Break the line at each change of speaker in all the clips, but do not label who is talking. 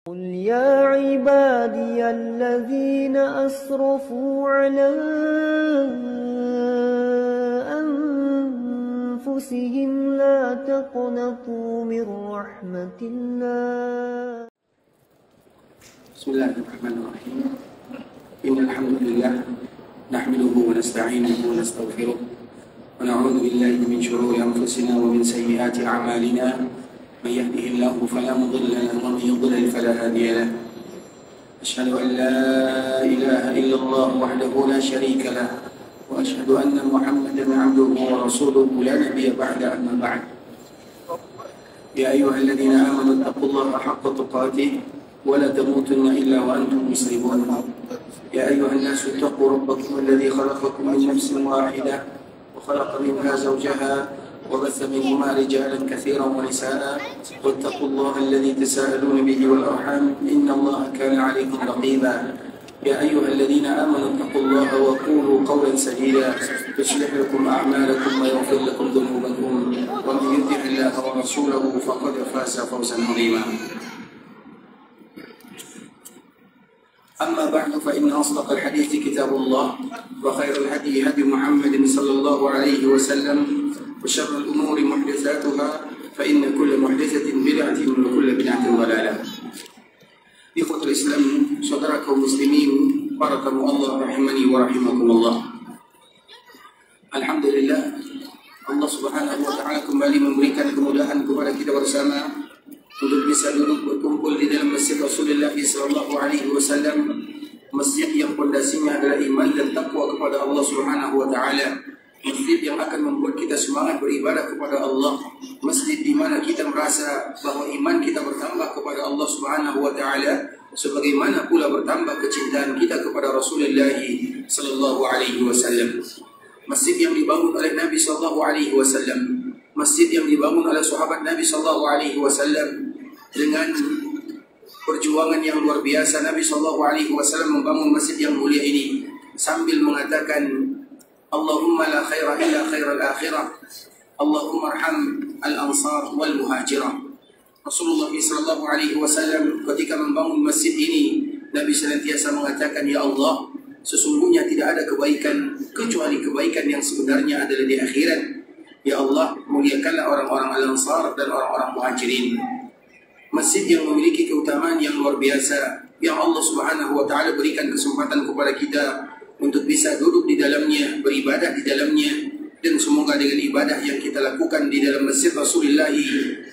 قل يا عبادي الذين أسرفوا على أنفسهم لا تقنطوا من رحمة الله.
بسم الله الرحمن الرحيم. إن الحمد لله نحمده ونستعينه ونستغفره ونعوذ بالله من شرور أنفسنا ومن سيئات أعمالنا. من يهده الله فلا مضل له ومن يضلل فلا هادي له. أشهد أن لا إله إلا الله وحده لا شريك له وأشهد أن محمدا عبده ورسوله لا نبي بعد. أما بعد، يا أيها الذين آمنوا اتقوا الله حق تقاته ولا تموتن إلا وأنتم مسلمون. يا أيها الناس اتقوا ربكم الذي خلقكم من نفس واحدة وخلق منها زوجها وبث منهما رجالا كثيرا ونساء واتقوا الله الذي تساءلون به والأرحام إن الله كان عليكم رقيبا. يا أيها الذين آمنوا اتقوا الله وقولوا قولا سديدا يصلح لكم أعمالكم ويغفر لكم ذنوبكم ومن يطع الله ورسوله فقد فاز فوزا عظيما. أما بعد، فإن أصدق الحديث كتاب الله وخير الهدي هدي محمد صلى الله عليه وسلم وشر الأمور محدثاتها فإن كل محدثة بدعة وكل بدعة ضلالة. Ikhwatul Islam, saudara kaum muslimin, para tamu Allah rahimani wa rahimakumullah. Alhamdulillah, Allah Subhanahu wa taala kembali memberikan kemudahan kepada kita bersama untuk bisa duduk berkumpul di dalam masjid Rasulullah sallallahu alaihi wasallam, masjid yang pondasinya adalah iman dan takwa kepada Allah Subhanahu wa taala. Masjid yang akan membuat kita semangat beribadah kepada Allah. Masjid di mana kita merasa bahwa iman kita bertambah kepada Allah Subhanahu wa taala, sebagaimana pula bertambah kecintaan kita kepada Rasulullah sallallahu alaihi wasallam. Masjid yang dibangun oleh Nabi sallallahu alaihi wasallam, masjid yang dibangun oleh sahabat Nabi sallallahu alaihi wasallam dengan perjuangan yang luar biasa. Nabi sallallahu alaihi wasallam membangun masjid yang mulia ini sambil mengatakan, Allahumma la khaira illa khairal akhirah, Allahumma arham al-ansar wal muhajirah. Rasulullah sallallahu alaihi wasallam ketika membangun masjid ini, Nabi senantiasa mengatakan, ya Allah, sesungguhnya tidak ada kebaikan kecuali kebaikan yang sebenarnya adalah di akhirat. Ya Allah, muliakanlah orang-orang al-ansar dan orang-orang muhajirin. Masjid yang memiliki keutamaan yang luar biasa, yang Allah Subhanahu wa taala berikan kesempatan kepada kita untuk bisa duduk di dalamnya, beribadah di dalamnya, dan semoga dengan ibadah yang kita lakukan di dalam masjid Rasulullah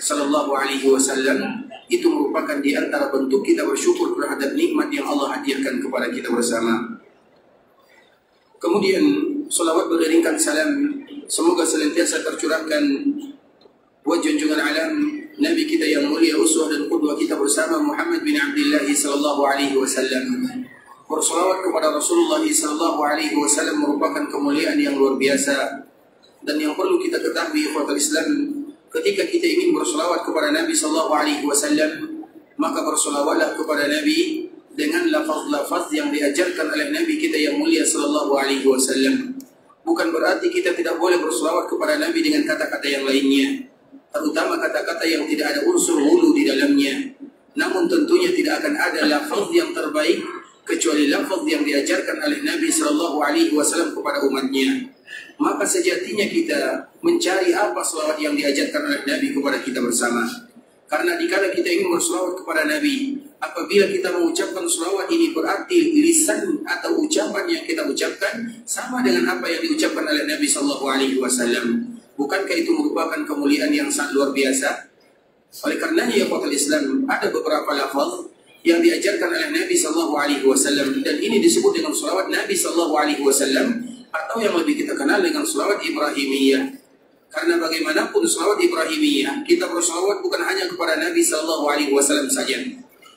sallallahu alaihi wasallam itu merupakan di antara bentuk kita bersyukur terhadap nikmat yang Allah hadiahkan kepada kita bersama. Kemudian salawat beriringkan salam semoga senantiasa tercurahkan buat junjungan alam Nabi kita yang mulia, uswah dan qudwah kita bersama, Muhammad bin Abdullah sallallahu alaihi wasallam. Bersolawat kepada Rasulullah sallallahu alaihi wasallam merupakan kemuliaan yang luar biasa. Dan yang perlu kita ketahui, ikhwatul Islam, ketika kita ingin bersolawat kepada Nabi sallallahu alaihi wasallam, maka bersolawatlah kepada Nabi dengan lafaz-lafaz yang diajarkan oleh Nabi kita yang mulia sallallahu alaihi wasallam. Bukan berarti kita tidak boleh bersolawat kepada Nabi dengan kata-kata yang lainnya, terutama kata-kata yang tidak ada unsur hulu di dalamnya. Namun tentunya tidak akan ada lafaz yang terbaik kecuali lafaz yang diajarkan oleh Nabi sallallahu alaihi wasallam kepada umatnya. Maka sejatinya kita mencari apa selawat yang diajarkan oleh Nabi kepada kita bersama. Karena dikala kita ingin berselawat kepada Nabi, apabila kita mengucapkan selawat ini berarti lisan atau ucapan yang kita ucapkan sama dengan apa yang diucapkan oleh Nabi sallallahu alaihi wasallam. Bukankah itu merupakan kemuliaan yang sangat luar biasa? Oleh karenanya ya qaul Islam, ada beberapa lafaz yang diajarkan oleh Nabi sallallahu alaihi wasallam, dan ini disebut dengan selawat Nabi sallallahu alaihi wasallam, atau yang lebih kita kenal dengan selawat Ibrahimiyah. Karena bagaimanapun selawat Ibrahimiyah, kita berselawat bukan hanya kepada Nabi sallallahu alaihi wasallam saja.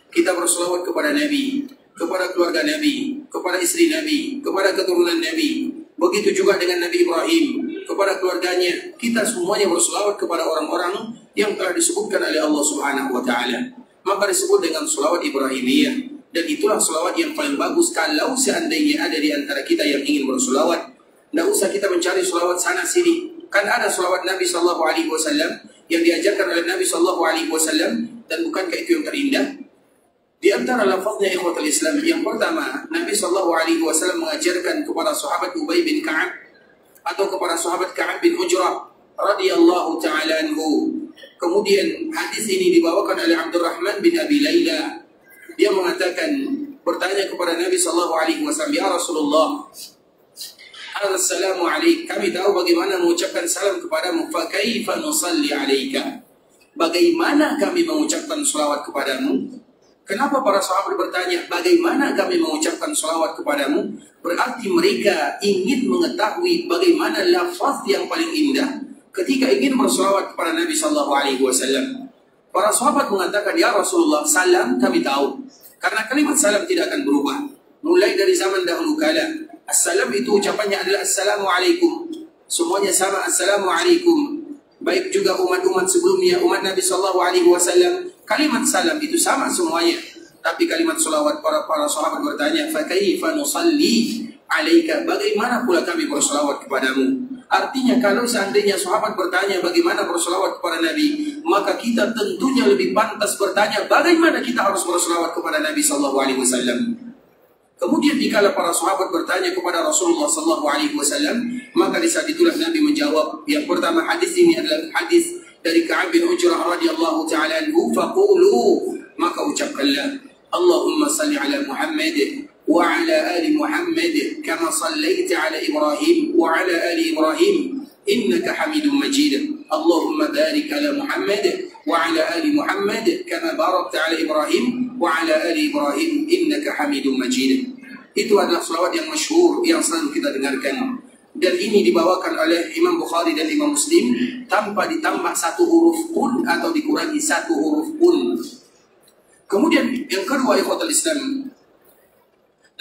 Kita berselawat kepada Nabi, kepada keluarga Nabi, kepada istri Nabi, kepada keturunan Nabi. Begitu juga dengan Nabi Ibrahim, kepada keluarganya. Kita semuanya berselawat kepada orang-orang yang telah disebutkan oleh Allah Subhanahu wa taala. Maka disebut dengan selawat Ibrahimiyah. Dan itulah selawat yang paling bagus kalau seandainya ada di antara kita yang ingin berselawat. Tidak usah kita mencari selawat sana sini. Kan ada selawat Nabi sallallahu alaihi wasallam yang diajarkan oleh Nabi sallallahu alaihi wasallam, dan bukankah itu yang terindah? Di antara lafaznya ikhwatul Islam, yang pertama, Nabi SAW mengajarkan kepada sahabat Ubay bin Ka'ab atau kepada sahabat Ka'ab bin Ujrah radhiyallahu ta'ala anhu. Kemudian hadis ini dibawakan oleh Abdurrahman bin Abi Layla. Dia mengatakan, bertanya kepada Nabi SAW, ya Rasulullah, assalamu alaik, kami tahu bagaimana mengucapkan salam kepadamu, fa kaifa nusalli alaika, bagaimana kami mengucapkan salawat kepadamu? Kenapa para sahabat bertanya, bagaimana kami mengucapkan salawat kepadamu? Berarti mereka ingin mengetahui bagaimana lafaz yang paling indah ketika ingin bersalawat kepada Nabi SAW. Para sahabat mengatakan, ya Rasulullah, salam kami tahu. Karena kalimat salam tidak akan berubah. Mulai dari zaman dahulu kala, assalam itu ucapannya adalah assalamualaikum. Semuanya sama, assalamualaikum. Baik juga umat-umat sebelumnya, umat Nabi SAW, kalimat salam itu sama semuanya. Tapi kalimat salawat, para sahabat bertanya, fa kaifa nusalli alaika, bagaimana pula kami bersalawat kepadamu? Artinya kalau seandainya sahabat bertanya bagaimana bersalawat kepada Nabi, maka kita tentunya lebih pantas bertanya bagaimana kita harus bersalawat kepada Nabi SAW. Kemudian dikala para sahabat bertanya kepada Rasulullah SAW, maka di saat itulah Nabi menjawab. Yang pertama, hadis ini adalah hadis dari Ka'ab bin Ujrah radhiyallahu ta'ala anhu, faqulu, maka ucapkanlah, Allahumma salli ala Muhammad wa ala ali Muhammad kama sallaita ala Ibrahim wa ala ali Ibrahim innaka Hamidum Majid. Allahumma barik ala Muhammad wa ala ali Muhammad kama barakta ala Ibrahim wa ala ali Ibrahim innaka Hamidum Majid. Itu adalah salawat yang masyhur yang selalu kita dengarkan. Dan ini dibawakan oleh Imam Bukhari dan Imam Muslim tanpa ditambah satu huruf pun atau dikurangi satu huruf pun. Kemudian yang kedua, ikhwatul Islam,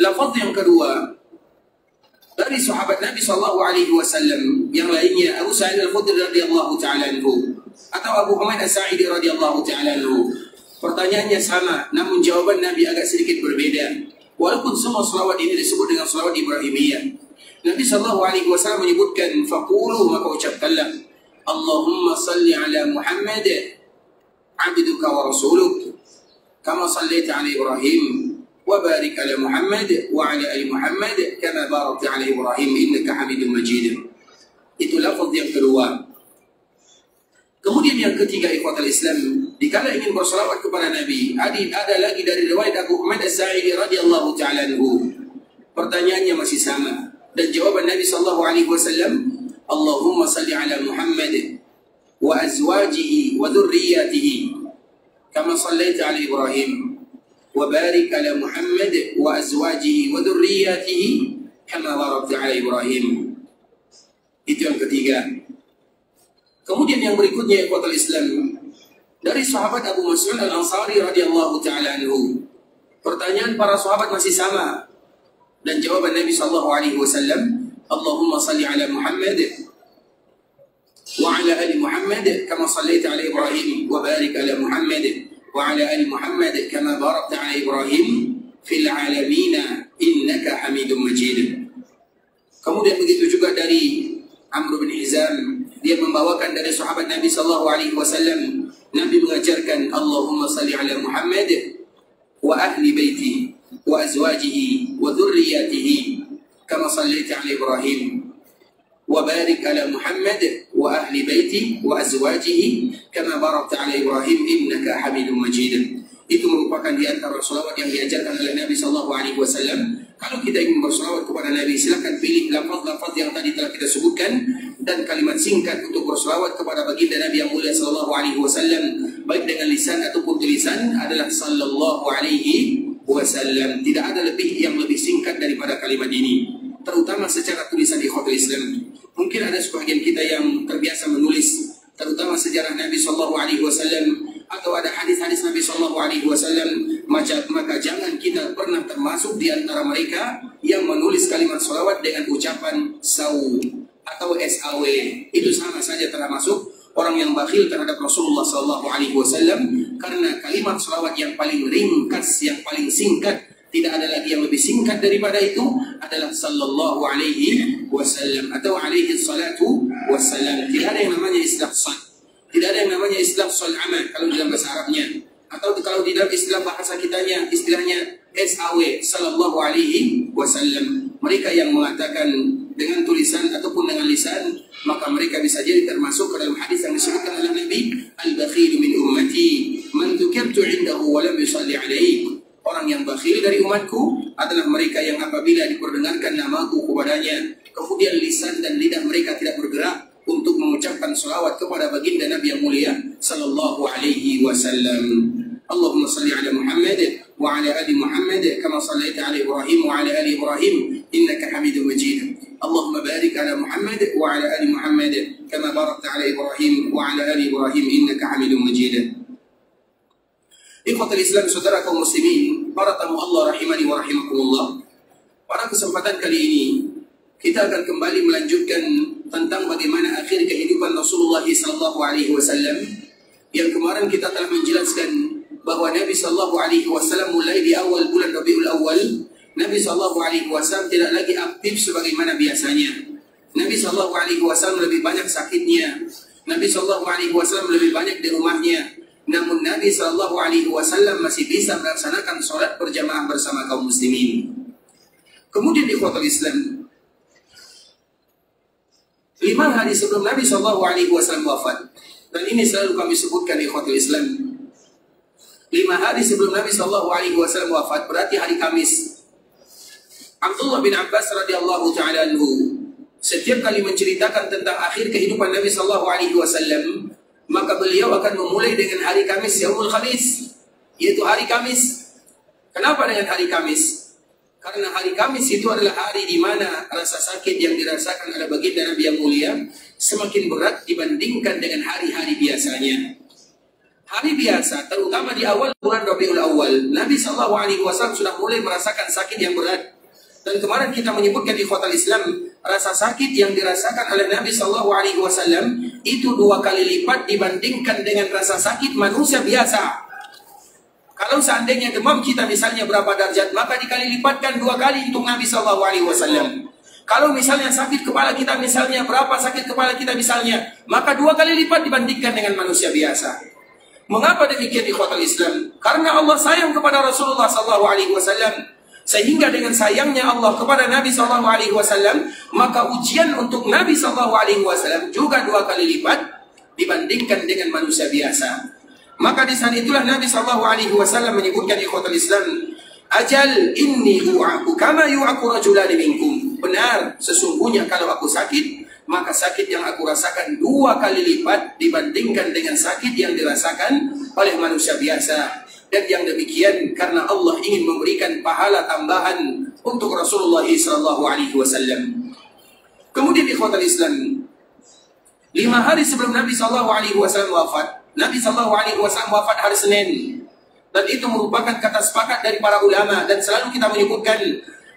lafaz yang kedua dari sahabat Nabi SAW yang lainnya, Abu Sa'id Al-Khudri radhiyallahu ta'ala anhu atau Abu Humaid As-Sa'idi radhiyallahu ta'ala anhu. Pertanyaannya sama, namun jawaban Nabi agak sedikit berbeda. Walaupun semua salawat ini disebut dengan salawat Ibrahimiyah. Nabi SAW menyebutkan, faqulu, maka ucapkanlah, Allahumma salli ala Muhammad abduka wa rasuluk kama sallaita ala Ibrahim wa barik ala Muhammad wa ala ali Muhammad kama barakta ala Ibrahim innaka Hamidum Majid. Itu lafaz yang kedua. Kemudian yang ketiga, ikhwatul Islam, dikala ingin bersalawat kepada Nabi, ada lagi dari riwayat Abu Humaid As-Sa'idi radhiyallahu ta'ala anhu. Pertanyaannya masih sama. Dan jawaban Nabi SAW, Allahumma salli ala Muhammad wa azwajihi wa dhurriyyatihi kama sallaita ala Ibrahim wa barik ala Muhammad wa azwajihi wa dhurriyyatihi kama barakta ala Ibrahim. Itu yang ketiga. Kemudian yang berikutnya, ikhwatul Islam, dari sahabat Abu Mas'ud Al-Ansari radhiyallahu ta'ala anhu. Pertanyaan para sahabat masih sama. Dan jawaban Nabi SAW, Allahumma salli ala Muhammad wa ala ali Muhammad kama sallaita ala Ibrahim wa barik ala Muhammad wa ala ali Muhammad kama barakta ala Ibrahim fil alamin innaka Hamidum Majid. Kemudian begitu juga dari Amr bin Hizam, dia membawakan dari sahabat Nabi SAW, Nabi mengajarkan, Allahumma salli ala Muhammad wa ahli baiti wa azwajihi wa dhurriyyatihi kama sallaita ala Ibrahim wa barik ala Muhammad wa ahli baiti wa azwajihi kama barakta ala Ibrahim innaka Hamidum Majid. Itu merupakan di antara salawat yang diajarkan oleh Nabi SAW. Kalau kita ingin bersalawat kepada Nabi, silakan pilih lafaz-lafaz yang tadi telah kita sebutkan dan kalimat singkat untuk bersalawat kepada baginda Nabi yang mulia SAW, baik dengan lisan ataupun tulisan, adalah sallallahu alaihi wasallam. Tidak ada lebih yang lebih singkat daripada kalimat ini, terutama secara tulisan ikhwatul Islam. Mungkin ada sebagian kita yang terbiasa menulis, terutama sejarah Nabi SAW atau ada hadis-hadis Nabi SAW, maka jangan kita pernah termasuk di antara mereka yang menulis kalimat salawat dengan ucapan saw atau SAW. Itu sama saja telah masuk orang yang bakhil terhadap Rasulullah SAW, karena kalimat salawat yang paling ringkas, yang paling singkat, tidak ada lagi yang lebih singkat daripada itu, adalah sallallahu alaihi wasallam atau alaihi salatu wassalam. Tidak ada yang namanya istilah sal, tidak ada yang namanya istilah sal amal kalau dalam bahasa Arabnya, atau kalau di dalam istilah bahasa kitanya, istilahnya SAW sallallahu alaihi wasallam. Mereka yang mengatakan dengan tulisan ataupun dengan lisan, maka mereka bisa jadi termasuk ke dalam hadis yang disebutkan oleh Nabi, al-bakhil min ummati man dzukirtu 'indahu wa lam yusalli 'alaihi. Orang yang bakhil dari umatku adalah mereka yang apabila diperdengarkan namaku kepadanya, kemudian lisan dan lidah mereka tidak bergerak untuk mengucapkan salawat kepada baginda Nabi yang mulia sallallahu alaihi wasallam. Allahumma salli ala Muhammad wa ala ali Muhammad kama sallaita ala Ibrahim wa ala ali Ibrahim innaka Hamidum Majid. Allahumma barik ala Muhammad wa ala ali Muhammad kama barakta ala Ibrahim wa ala ali Ibrahim innaka Hamidum Majid. Ikhwatul Islam, saudara kaum muslimin, para tamu Allah rahimani wa rahimakumullah. Pada kesempatan kali ini kita akan kembali melanjutkan tentang bagaimana akhir kehidupan Rasulullah sallallahu alaihi wasallam, yang kemarin kita telah menjelaskan bahwa Nabi sallallahu alaihi wasallam mulai di awal bulan Rabiul Awal, Nabi sallallahu alaihi wasallam tidak lagi aktif sebagaimana biasanya. Nabi sallallahu alaihi wasallam lebih banyak sakitnya. Nabi sallallahu alaihi wasallam lebih banyak di rumahnya. Namun Nabi sallallahu alaihi wasallam masih bisa melaksanakan salat berjamaah bersama kaum muslimin. Kemudian di ikhwatul Islam, 5 hari sebelum Nabi sallallahu alaihi wasallam wafat, dan ini selalu kami sebutkan di ikhwatul Islam, 5 hari sebelum Nabi sallallahu alaihi wasallam wafat, berarti hari Kamis, Abdullah bin Abbas radhiyallahu taala anhu setiap kali menceritakan tentang akhir kehidupan Nabi sallallahu alaihi wasallam, maka beliau akan memulai dengan hari Kamis, Yaumul Khamis, yaitu hari Kamis. Kenapa dengan hari Kamis? Karena hari Kamis itu adalah hari di mana rasa sakit yang dirasakan oleh baginda Nabi yang mulia semakin berat dibandingkan dengan hari-hari biasanya. Hari biasa, terutama di awal bulan Rabiul Awal, Nabi SAW sudah mulai merasakan sakit yang berat. Dan kemarin kita menyebutkan di ikhwatul Islam, rasa sakit yang dirasakan oleh Nabi SAW itu 2 kali lipat dibandingkan dengan rasa sakit manusia biasa. Kalau seandainya demam kita misalnya berapa derajat, maka dikali lipatkan 2 kali untuk Nabi SAW. Kalau misalnya sakit kepala kita misalnya, berapa sakit kepala kita misalnya, maka 2 kali lipat dibandingkan dengan manusia biasa. Mengapa demikian ikhwatul Islam? Karena Allah sayang kepada Rasulullah SAW. Sehingga dengan sayangnya Allah kepada Nabi SAW, maka ujian untuk Nabi SAW juga 2 kali lipat dibandingkan dengan manusia biasa. Maka di saat itulah Nabi SAW menyebutkan ikhwatul Islam, ajal inni u'aku kama yu'aku rajulani minkum. Benar, sesungguhnya kalau aku sakit, maka sakit yang aku rasakan 2 kali lipat dibandingkan dengan sakit yang dirasakan oleh manusia biasa. Dan yang demikian karena Allah ingin memberikan pahala tambahan untuk Rasulullah SAW. Kemudian ikhwatul Islam, 5 hari sebelum Nabi SAW wafat, Nabi SAW wafat hari Senin. Dan itu merupakan kata sepakat dari para ulama. Dan selalu kita menyebutkan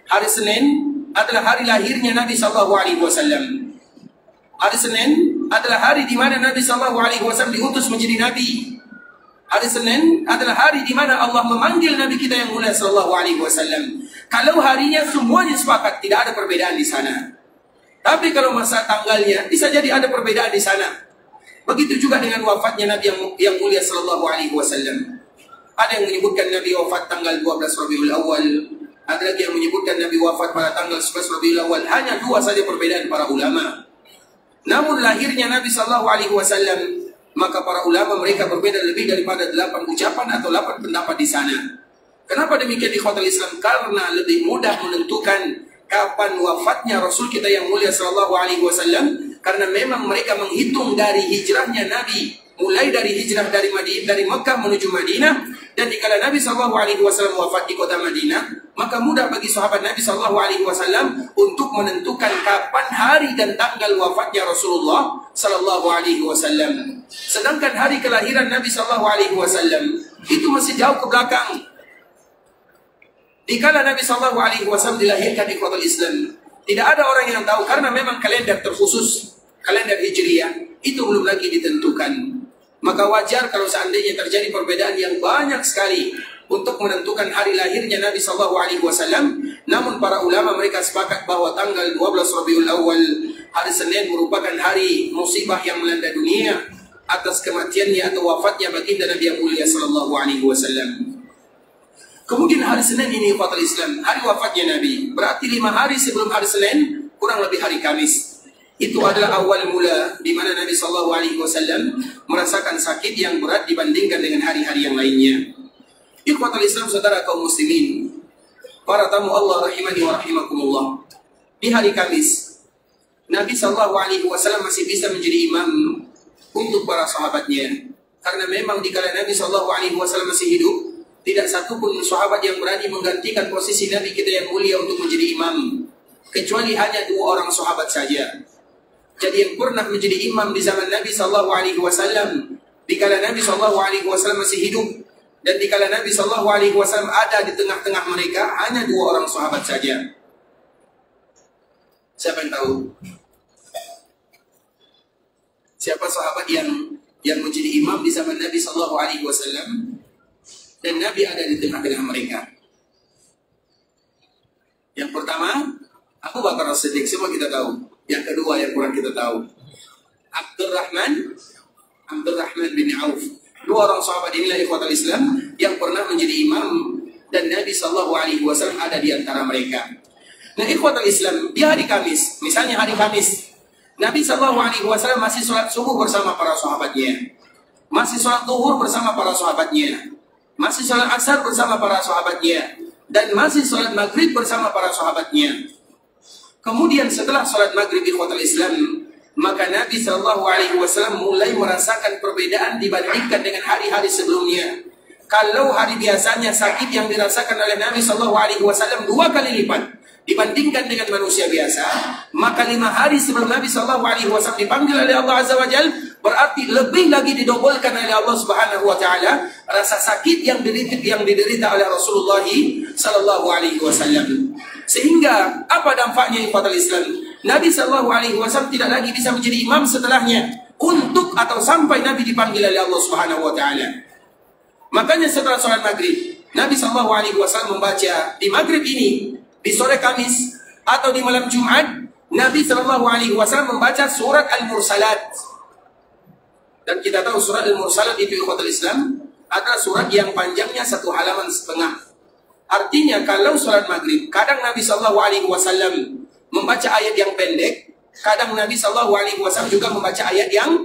hari Senin adalah hari lahirnya Nabi SAW. Hari Senin adalah hari di mana Nabi SAW diutus menjadi Nabi. Hari Senin adalah hari di mana Allah memanggil Nabi kita yang mulia sallallahu alaihi wasallam. Kalau harinya semuanya sepakat, tidak ada perbedaan di sana. Tapi kalau masa tanggalnya bisa jadi ada perbedaan di sana. Begitu juga dengan wafatnya Nabi yang mulia sallallahu alaihi wasallam. Ada yang menyebutkan Nabi wafat tanggal 12 Rabiul Awal, ada lagi yang menyebutkan Nabi wafat pada tanggal 11 Rabiul Awal. Hanya 2 saja perbedaan para ulama. Namun lahirnya Nabi sallallahu alaihi wasallam, maka para ulama mereka berbeda lebih daripada 8 ucapan atau 8 pendapat di sana. Kenapa demikian di ikhwatul Islam? Karena lebih mudah menentukan kapan wafatnya Rasul kita yang mulia sallallahu alaihi wasallam, karena memang mereka menghitung dari hijrahnya Nabi, mulai dari hijrah dari Mekah menuju Madinah. Dan dikala Nabi sallallahu alaihi wasallam wafat di kota Madinah, maka mudah bagi sahabat Nabi sallallahu alaihi wasallam untuk menentukan kapan hari dan tanggal wafatnya Rasulullah sallallahu alaihi wasallam. Sedangkan hari kelahiran Nabi sallallahu alaihi wasallam itu masih jauh ke belakang. Dikala Nabi sallallahu alaihi wasallam dilahirkan di ikhwatul Islam, tidak ada orang yang tahu karena memang kalender terkhusus, kalender Hijriyah itu belum lagi ditentukan. Maka wajar kalau seandainya terjadi perbedaan yang banyak sekali untuk menentukan hari lahirnya Nabi sallallahu alaihi wasallam. Namun para ulama mereka sepakat bahwa tanggal 12 Rabiul Awal, hari Senin, merupakan hari musibah yang melanda dunia. atas kematiannya atau wafatnya baginda Nabi yang mulia sallallahu alaihi wasallam. Kemudian hari Senin ini ikhwatul Islam, hari wafatnya Nabi. Berarti 5 hari sebelum hari Senin, kurang lebih hari Kamis. Itu adalah awal mula di mana Nabi sallallahu alaihi wasallam merasakan sakit yang berat dibandingkan dengan hari-hari yang lainnya. Ikhwatul Islam, saudara kaum muslimin, para tamu Allah rahimani wa rahimakumullah. Di hari Kamis, Nabi sallallahu alaihi wasallam masih bisa menjadi imam untuk para sahabatnya. Karena memang dikala Nabi sallallahu alaihi wasallam masih hidup, tidak satu pun sahabat yang berani menggantikan posisi Nabi kita yang mulia untuk menjadi imam, kecuali hanya 2 orang sahabat saja. Jadi yang pernah menjadi imam di zaman Nabi sallallahu alaihi wasallam, dikala Nabi sallallahu alaihi wasallam masih hidup, dan dikala Nabi sallallahu alaihi wasallam ada di tengah-tengah mereka, hanya 2 orang sahabat saja. Siapa yang tahu? Siapa sahabat yang menjadi imam di zaman Nabi sallallahu alaihi wasallam dan Nabi ada di tengah-tengah mereka? Yang pertama, Abu Bakar As-Siddiq, semua kita tahu. Yang kedua yang kurang kita tahu, Abdurrahman bin Auf. 2 orang sahabat inilah ikhwatul Islam yang pernah menjadi imam dan Nabi sallallahu alaihi wasallam ada di antara mereka. Nah, ikhwatul Islam, di hari Kamis, misalnya hari Kamis, Nabi sallallahu alaihi wasallam masih sholat subuh bersama para sahabatnya, masih sholat zuhur bersama para sahabatnya, masih sholat asar bersama para sahabatnya, dan masih sholat maghrib bersama para sahabatnya. Kemudian setelah sholat maghrib ikhwatul Islam, maka Nabi sallallahu alaihi wasallam mulai merasakan perbedaan dibandingkan dengan hari-hari sebelumnya. Kalau hari biasanya sakit yang dirasakan oleh Nabi sallallahu alaihi wasallam 2 kali lipat dibandingkan dengan manusia biasa, maka 5 hari sebelum Nabi sallallahu alaihi wasallam dipanggil oleh Allah azza wajalla, berarti lebih lagi didobolkan oleh Allah subhanahu wa taala rasa sakit yang diderita oleh Rasulullah sallallahu alaihi wasallam. Sehingga apa dampaknya ikhwatul Islam? Nabi sallallahu alaihi wasallam tidak lagi bisa menjadi imam setelahnya untuk atau sampai Nabi dipanggil oleh Allah subhanahu wa taala. Makanya setelah sholat maghrib, Nabi sallallahu alaihi wasallam membaca di maghrib ini, di sore Kamis atau di malam Jumat, Nabi sallallahu alaihi wasallam membaca surat Al-Mursalat. Dan kita tahu surat Al-Mursalat itu ikhwatul Islam adalah surat yang panjangnya 1,5 halaman. Artinya kalau sholat maghrib, kadang Nabi sallallahu alaihi wasallam membaca ayat yang pendek, kadang Nabi sallallahu alaihi wasallam juga membaca ayat yang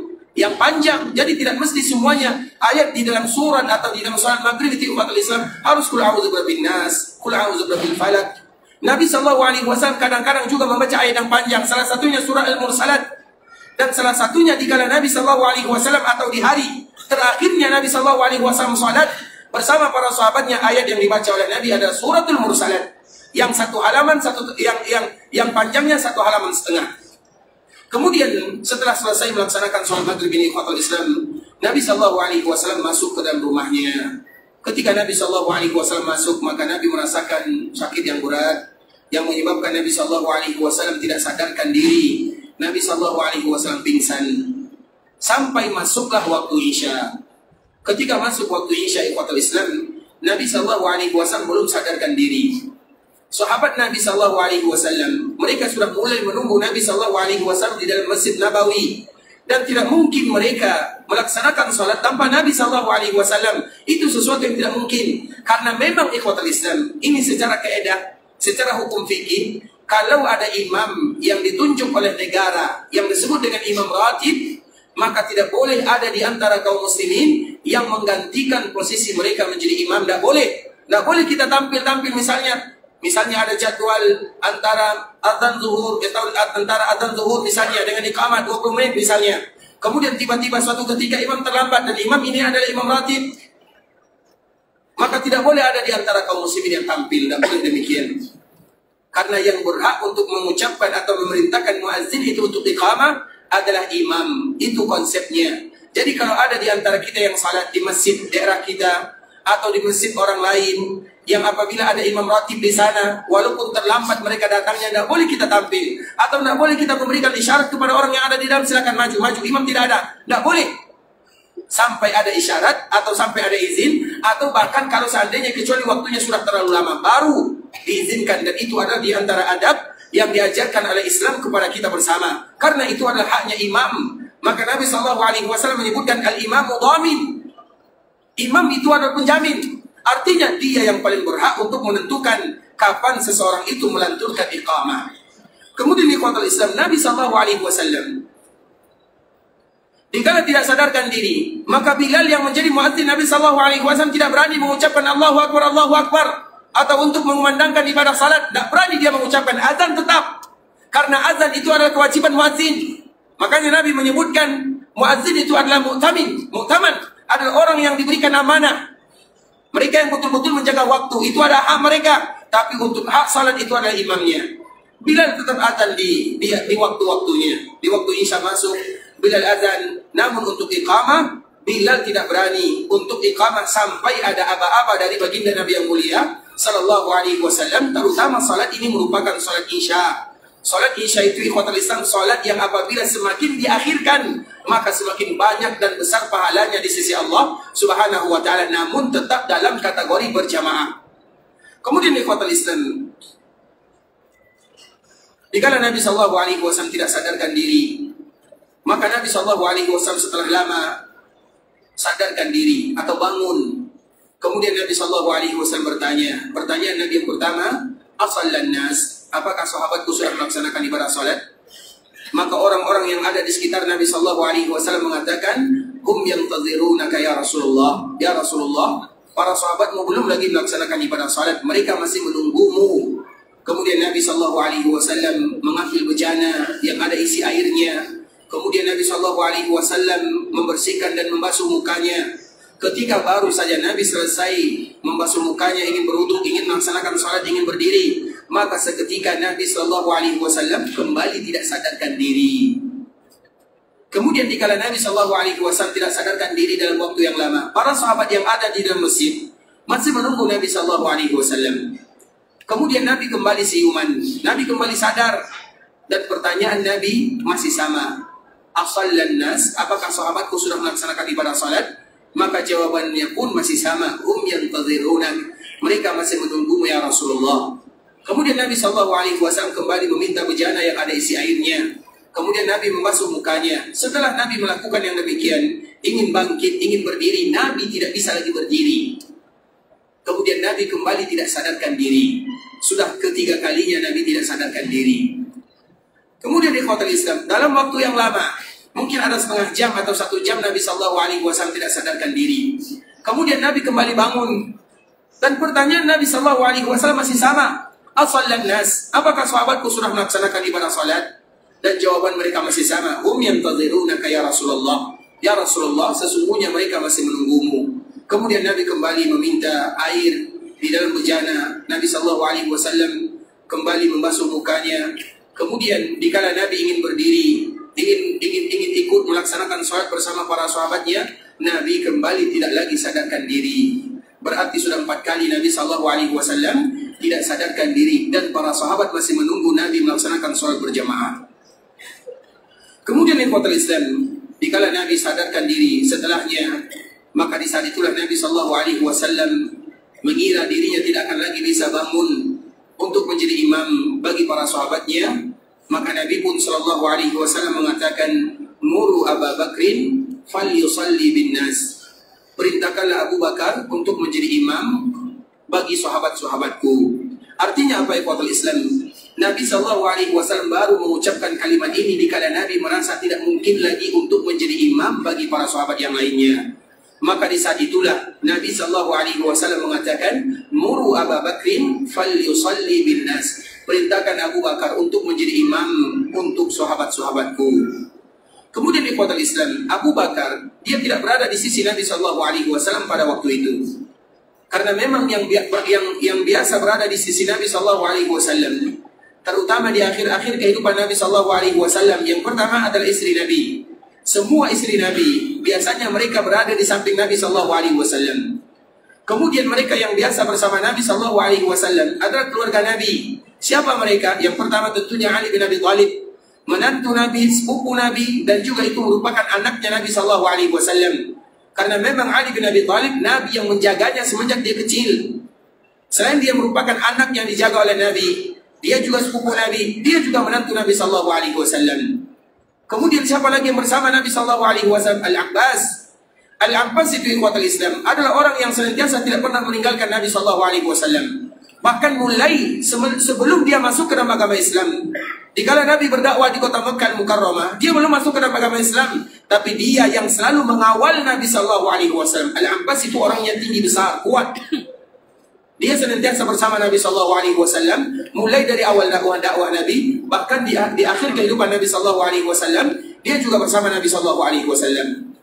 panjang. Jadi tidak mesti semuanya ayat di dalam surat atau di dalam sholat maghrib itu umat Islam harus kul a'udzu birabbin nas, kul a'udzu birabbil falaq. Nabi sallallahu alaihi wasallam kadang-kadang juga membaca ayat yang panjang, salah satunya surah Al-Mursalat. Dan salah satunya di kala Nabi sallallahu alaihi wasallam atau di hari terakhirnya Nabi sallallahu alaihi wasallam salat bersama para sahabatnya, ayat yang dibaca oleh Nabi adalah suratul Mursalat yang 1 halaman, yang panjangnya 1,5 halaman. Kemudian setelah selesai melaksanakan sholat maghrib ini ikhwatul Islam, Nabi sallallahu alaihi wasallam masuk ke dalam rumahnya. Ketika Nabi sallallahu alaihi wasallam masuk, maka Nabi merasakan sakit yang berat yang menyebabkan Nabi sallallahu alaihi wasallam tidak sadarkan diri. Nabi sallallahu alaihi wasallam pingsan sampai masuklah waktu Isya. Ketika masuk waktu Isya ikhwatul Islam, Nabi sallallahu alaihi wasallam belum sadarkan diri. Sahabat Nabi sallallahu alaihi wasallam, mereka sudah mulai menunggu Nabi sallallahu alaihi wasallam di dalam Masjid Nabawi, dan tidak mungkin mereka melaksanakan salat tanpa Nabi sallallahu alaihi wasallam. Itu sesuatu yang tidak mungkin, karena memang ikhwatul Islam ini secara kaidah, secara hukum fikih, kalau ada imam yang ditunjuk oleh negara yang disebut dengan imam ratib, maka tidak boleh ada di antara kaum muslimin yang menggantikan posisi mereka menjadi imam. Tidak boleh. Tidak boleh kita tampil-tampil misalnya ada jadwal antara adzan zuhur, antara adzan zuhur misalnya dengan iqamah 20 menit misalnya. Kemudian tiba-tiba suatu ketika imam terlambat dan imam ini adalah imam ratib, maka tidak boleh ada di antara kaum muslimin yang tampil. Tidak boleh demikian. Karena yang berhak untuk mengucapkan atau memerintahkan muazzin itu untuk iqamah adalah imam. Itu konsepnya. Jadi kalau ada di antara kita yang salat di masjid daerah kita atau di masjid orang lain, yang apabila ada imam ratib di sana, walaupun terlambat mereka datangnya, tidak boleh kita tampil, atau tidak boleh kita memberikan isyarat kepada orang yang ada di dalam, silakan maju, imam tidak ada, tidak boleh sampai ada isyarat atau sampai ada izin, atau bahkan kalau seandainya kecuali waktunya sudah terlalu lama baru diizinkan. Dan itu adalah di antara adab yang diajarkan oleh Islam kepada kita bersama, karena itu adalah haknya imam Maka Nabi SAW menyebutkan al-imamu dhamin. Imam itu adalah penjamin. Artinya dia yang paling berhak untuk menentukan kapan seseorang itu melanturkan iqamah. Kemudian di ikhwatul Islam, Nabi SAW dikala tidak sadarkan diri, maka Bilal yang menjadi muadzin Nabi SAW tidak berani mengucapkan Allahu Akbar, atau untuk mengumandangkan ibadah salat, tidak berani dia mengucapkan azan tetap. Karena azan itu adalah kewajiban muadzin. Makanya Nabi menyebutkan muadzin itu adalah mu'taman, adalah orang yang diberikan amanah. Mereka yang betul-betul menjaga waktu, itu adalah hak mereka. Tapi untuk hak salat itu adalah imamnya. Bilal tetap azan di waktu-waktunya. Di waktu Isya masuk, Bilal azan. Namun untuk iqamah, Bilal tidak berani untuk iqamah sampai ada aba-aba dari baginda Nabi yang mulia sallallahu alaihi wasallam. Terutama salat ini merupakan salat Isya. Salat Isya itu ikhwatul Islam, salat yang apabila semakin diakhirkan, maka semakin banyak dan besar pahalanya di sisi Allah Subhanahu wa taala, namun tetap dalam kategori berjamaah. Kemudian ikhwatul Islam, dikala Nabi sallallahu alaihi wasallam tidak sadarkan diri, maka Nabi sallallahu alaihi wasallam setelah lama sadarkan diri atau bangun. Kemudian Nabi sallallahu alaihi wasallam bertanya. Pertanyaan Nabi yang pertama, "Asallan nas?" Apakah sahabatku sudah melaksanakan ibadah salat? Maka orang-orang yang ada di sekitar Nabi sallallahu alaihi wasallam mengatakan, "Hum yantazirunaka ya Rasulullah." Ya Rasulullah, para sahabatmu belum lagi melaksanakan ibadah salat, mereka masih menunggumu. Kemudian Nabi sallallahu alaihi wasallam mengambil bejana yang ada isi airnya. Kemudian Nabi sallallahu alaihi wasallam membersihkan dan membasuh mukanya. Ketika baru saja Nabi selesai membasuh mukanya, ingin berwudu, ingin melaksanakan salat, ingin berdiri, maka seketika Nabi sallallahu alaihi wasallam kembali tidak sadarkan diri. Kemudian dikala Nabi sallallahu alaihi wasallam tidak sadarkan diri dalam waktu yang lama, para sahabat yang ada di dalam masjid masih menunggu Nabi sallallahu alaihi wasallam. Kemudian Nabi kembali siuman, Nabi kembali sadar, dan pertanyaan Nabi masih sama. Asallan nas, apakah sahabatku sudah melaksanakan ibadah salat? Maka jawabannya pun masih sama. Yantaziruna, mereka masih menunggumu ya Rasulullah. Kemudian Nabi SAW kembali meminta bejana yang ada isi airnya. Kemudian Nabi membasuh mukanya. Setelah Nabi melakukan yang demikian, ingin bangkit, ingin berdiri, Nabi tidak bisa lagi berdiri. Kemudian Nabi kembali tidak sadarkan diri. Sudah ketiga kalinya Nabi tidak sadarkan diri. Kemudian di ikhwatul Islam, dalam waktu yang lama, mungkin ada setengah jam atau 1 jam, Nabi SAW tidak sadarkan diri. Kemudian Nabi kembali bangun, dan pertanyaan Nabi SAW masih sama. Asallan nas, apakah sahabatku sudah melaksanakan ibadah salat? Dan jawaban mereka masih sama. Hum yantazirunaka ya Rasulullah. Ya Rasulullah, sesungguhnya mereka masih menunggumu. Kemudian Nabi kembali meminta air di dalam bejana. Nabi SAW kembali membasuh mukanya. Kemudian dikala Nabi ingin berdiri, ingin ikut melaksanakan salat bersama para sahabatnya, Nabi kembali tidak lagi sadarkan diri. Berarti sudah 4 kali Nabi SAW tidak sadarkan diri, dan para sahabat masih menunggu Nabi melaksanakan salat berjamaah. Kemudian ikhwatul Islam, dikala Nabi sadarkan diri setelahnya, maka di saat itulah Nabi SAW mengira dirinya tidak akan lagi bisa bangun untuk menjadi imam bagi para sahabatnya. Maka Nabi pun SAW mengatakan, "Muru Abu Bakrin falyusalli bin nas." Perintahkanlah Abu Bakar untuk menjadi imam bagi sahabat-sahabatku. Artinya apa ikhwatul Islam? Nabi SAW baru mengucapkan kalimat ini dikala Nabi merasa tidak mungkin lagi untuk menjadi imam bagi para sahabat yang lainnya. Maka di saat itulah Nabi SAW mengatakan, "Muru Abu Bakrin falyusalli bin nas." Perintahkan Abu Bakar untuk menjadi imam untuk sahabat-sahabatku. Kemudian ikhwatul Islam, Abu Bakar dia tidak berada di sisi Nabi SAW pada waktu itu. Karena memang yang biasa berada di sisi Nabi SAW, terutama di akhir-akhir kehidupan Nabi SAW, yang pertama adalah istri Nabi. Semua istri Nabi biasanya mereka berada di samping Nabi SAW. Kemudian mereka yang biasa bersama Nabi SAW adalah keluarga Nabi. Siapa mereka? Yang pertama tentunya Ali bin Abi Thalib, menantu Nabi, sepupu Nabi, dan juga itu merupakan anaknya Nabi SAW. Karena memang Ali bin Abi Thalib, Nabi yang menjaganya semenjak dia kecil. Selain dia merupakan anak yang dijaga oleh Nabi, dia juga sepupu Nabi, dia juga menantu Nabi SAW. Kemudian siapa lagi yang bersama Nabi sallallahu alaihi wasallam? Al-Abbas. Al-Abbas itu ikhwatul Islam adalah orang yang senantiasa tidak pernah meninggalkan Nabi sallallahu alaihi wasallam. Bahkan mulai sebelum dia masuk ke dalam agama Islam. Dikala Nabi berdakwah di kota Mekah Mukarramah, dia belum masuk ke dalam agama Islam, tapi dia yang selalu mengawal Nabi sallallahu alaihi wasallam. Al-Abbas itu orang yang tinggi besar, kuat. Dia senantiasa bersama Nabi sallallahu alaihi wasallam mulai dari awal dakwah Nabi, bahkan di akhir kehidupan Nabi sallallahu alaihi wasallam, dia juga bersama Nabi sallallahu alaihi wasallam.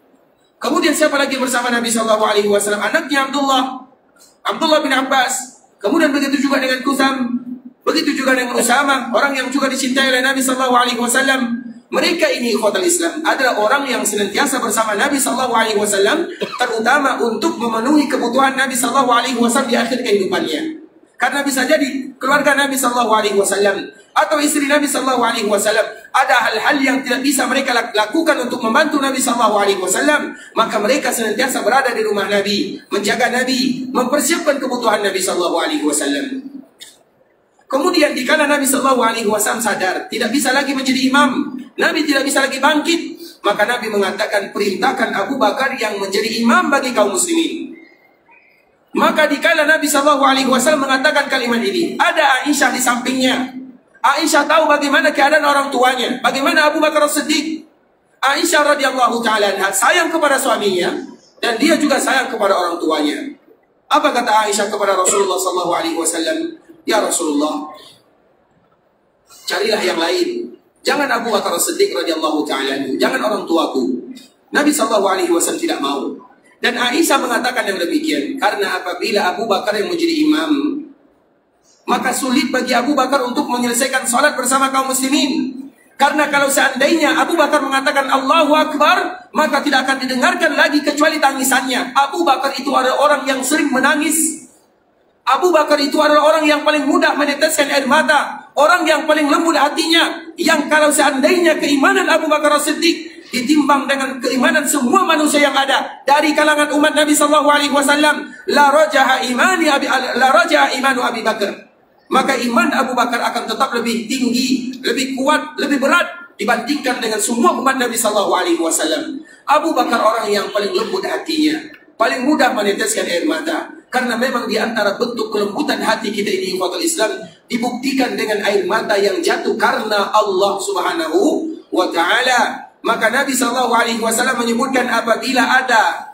Kemudian siapa lagi bersama Nabi sallallahu alaihi wasallam? Anaknya Abdullah bin Abbas. Kemudian begitu juga dengan Kusam, begitu juga dengan Usama, orang yang juga dicintai oleh Nabi sallallahu alaihi wasallam. Mereka ini ikhwatul Islam adalah orang yang senantiasa bersama Nabi sallallahu alaihi wasallam, terutama untuk memenuhi kebutuhan Nabi sallallahu alaihi wasallam di akhir kehidupannya. Karena bisa jadi keluarga Nabi sallallahu alaihi wasallam atau istri Nabi sallallahu alaihi wasallam ada hal-hal yang tidak bisa mereka lakukan untuk membantu Nabi sallallahu alaihi wasallam, maka mereka senantiasa berada di rumah Nabi, menjaga Nabi, mempersiapkan kebutuhan Nabi sallallahu alaihi wasallam. Kemudian dikala Nabi sallallahu alaihi wasallam sadar tidak bisa lagi menjadi imam, Nabi tidak bisa lagi bangkit, maka Nabi mengatakan perintahkan Abu Bakar yang menjadi imam bagi kaum muslimin. Maka dikala Nabi sallallahu alaihi wasallam mengatakan kalimat ini, ada Aisyah di sampingnya. Aisyah tahu bagaimana keadaan orang tuanya, bagaimana Abu Bakar As-Siddiq. Aisyah radhiyallahu taala anha sayang kepada suaminya dan dia juga sayang kepada orang tuanya. Apa kata Aisyah kepada Rasulullah sallallahu alaihi wasallam? Ya Rasulullah, carilah yang lain. Jangan Abu Bakar As-Siddiq radhiyallahu taala anhu, jangan orang tuaku. Nabi sallallahu alaihi wasallam tidak mau. Dan Aisyah mengatakan yang demikian karena apabila Abu Bakar yang menjadi imam, maka sulit bagi Abu Bakar untuk menyelesaikan salat bersama kaum muslimin. Karena kalau seandainya Abu Bakar mengatakan Allahu Akbar, maka tidak akan didengarkan lagi kecuali tangisannya. Abu Bakar itu adalah orang yang sering menangis. Abu Bakar itu adalah orang yang paling mudah meneteskan air mata, orang yang paling lembut hatinya, yang kalau seandainya keimanan Abu Bakar As-Siddiq ditimbang dengan keimanan semua manusia yang ada dari kalangan umat Nabi sallallahu alaihi wasallam, la rajaha imanu Abi Bakar, maka iman Abu Bakar akan tetap lebih tinggi, lebih kuat, lebih berat dibandingkan dengan semua umat Nabi sallallahu alaihi wasallam. Abu Bakar orang yang paling lembut hatinya, paling mudah meneteskan air mata. Karena memang di antara bentuk kelembutan hati kita ini ikhwatul Islam dibuktikan dengan air mata yang jatuh karena Allah Subhanahu wa taala. Maka Nabi sallallahu alaihi wasallam menyebutkan apabila ada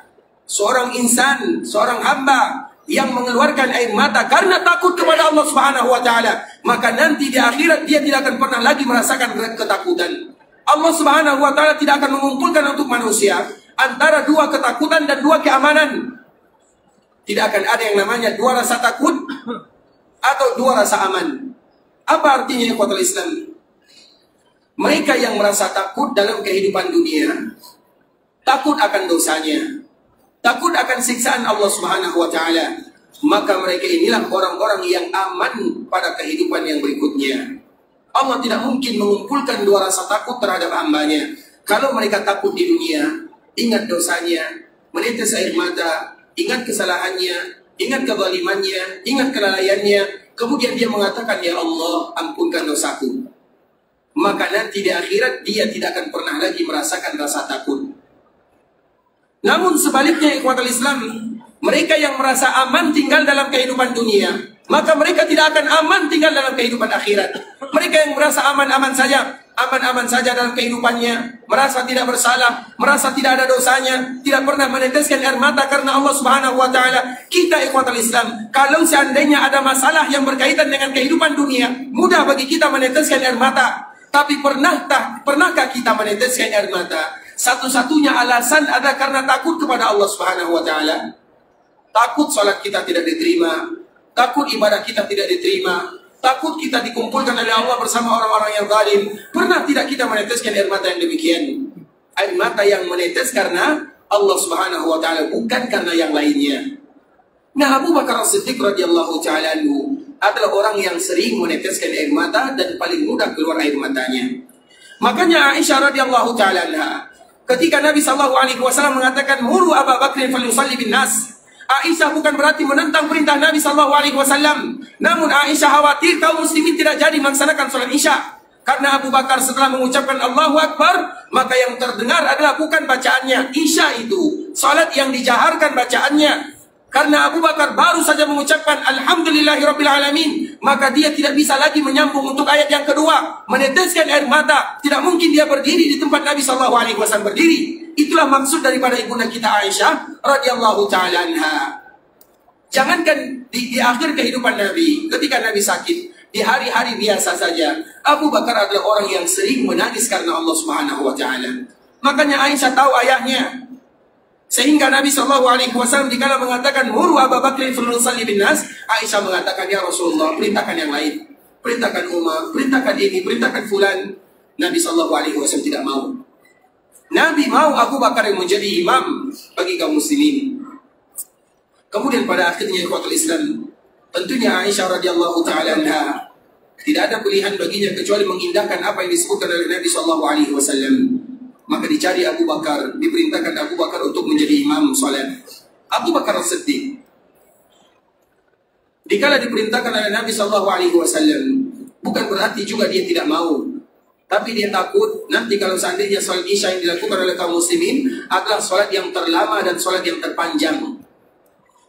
seorang insan, seorang hamba yang mengeluarkan air mata karena takut kepada Allah Subhanahu wa taala, maka nanti di akhirat dia tidak akan pernah lagi merasakan ketakutan. Allah Subhanahu wa taala tidak akan mengumpulkan untuk manusia antara dua ketakutan dan dua keamanan. Tidak akan ada yang namanya dua rasa takut atau dua rasa aman. Apa artinya ikhwatul Islam? Mereka yang merasa takut dalam kehidupan dunia, takut akan dosanya, takut akan siksaan Allah Subhanahu wa taala, maka mereka inilah orang-orang yang aman pada kehidupan yang berikutnya. Allah tidak mungkin mengumpulkan dua rasa takut terhadap hambanya. Kalau mereka takut di dunia, ingat dosanya, menetes air mata, ingat kesalahannya, ingat kezalimannya, ingat kelalaiannya, kemudian dia mengatakan, ya Allah, ampunkan dosaku. Maka nanti di akhirat dia tidak akan pernah lagi merasakan rasa takut. Namun sebaliknya ikhwatul Islam, mereka yang merasa aman tinggal dalam kehidupan dunia, maka mereka tidak akan aman tinggal dalam kehidupan akhirat. Mereka yang merasa aman-aman saja dalam kehidupannya, merasa tidak bersalah, merasa tidak ada dosanya, tidak pernah meneteskan air mata karena Allah Subhanahu wa taala. Kita ikhwatul Islam, kalau seandainya ada masalah yang berkaitan dengan kehidupan dunia, mudah bagi kita meneteskan air mata. Tapi pernahkah kita meneteskan air mata? Satu-satunya alasan ada karena takut kepada Allah Subhanahu wa taala. Takut salat kita tidak diterima, takut ibadah kita tidak diterima, takut kita dikumpulkan oleh Allah bersama orang-orang yang zalim. Pernah tidak kita meneteskan air mata yang demikian? Air mata yang menetes karena Allah Subhanahu wa taala, bukan karena yang lainnya. Nah, Abu Bakar As-Siddiq radhiyallahu taala anhu adalah orang yang sering meneteskan air mata dan paling mudah keluar air matanya. Makanya Aisyah radhiyallahu taala anha, ketika Nabi sallallahu alaihi wasallam mengatakan muru Abu Bakr falyusalli bin nas, Aisyah bukan berarti menentang perintah Nabi sallallahu alaihi wasallam. Namun Aisyah khawatir kaum muslimin tidak jadi melaksanakan salat Isya. Karena Abu Bakar setelah mengucapkan Allahu Akbar, maka yang terdengar adalah bukan bacaannya. Isya itu salat yang dijaharkan bacaannya. Karena Abu Bakar baru saja mengucapkan Alhamdulillahirabbil alamin, maka dia tidak bisa lagi menyambung untuk ayat yang kedua, meneteskan air mata. Tidak mungkin dia berdiri di tempat Nabi SAW berdiri. Itulah maksud daripada ibunda kita Aisyah radhiyallahu taala anha. Jangankan di akhir kehidupan Nabi, ketika Nabi sakit, di hari-hari biasa saja, Abu Bakar adalah orang yang sering menangis karena Allah Subhanahu wa taala. Makanya Aisyah tahu ayahnya. Sehingga Nabi SAW dikala mengatakan muru Abu Bakar falyusalli bin nas, Aisyah mengatakan, ya Rasulullah, perintahkan yang lain. Perintahkan Umar, perintahkan ini, perintahkan fulan. Nabi SAW tidak mau. Nabi mau Abu Bakar yang menjadi imam bagi kaum muslimin. Kemudian pada akhirnya ikhwatul Islam, tentunya Aisyah radhiyallahu taala anha tidak ada pilihan baginya kecuali mengindahkan apa yang disebutkan oleh Nabi SAW. Maka dicari Abu Bakar, diperintahkan Abu Bakar untuk menjadi imam salat. Abu Bakar As-Siddiq, dikala diperintahkan oleh Nabi SAW, bukan berarti juga dia tidak mau, tapi dia takut nanti kalau seandainya salat Isya yang dilakukan oleh kaum muslimin adalah salat yang terlama dan salat yang terpanjang.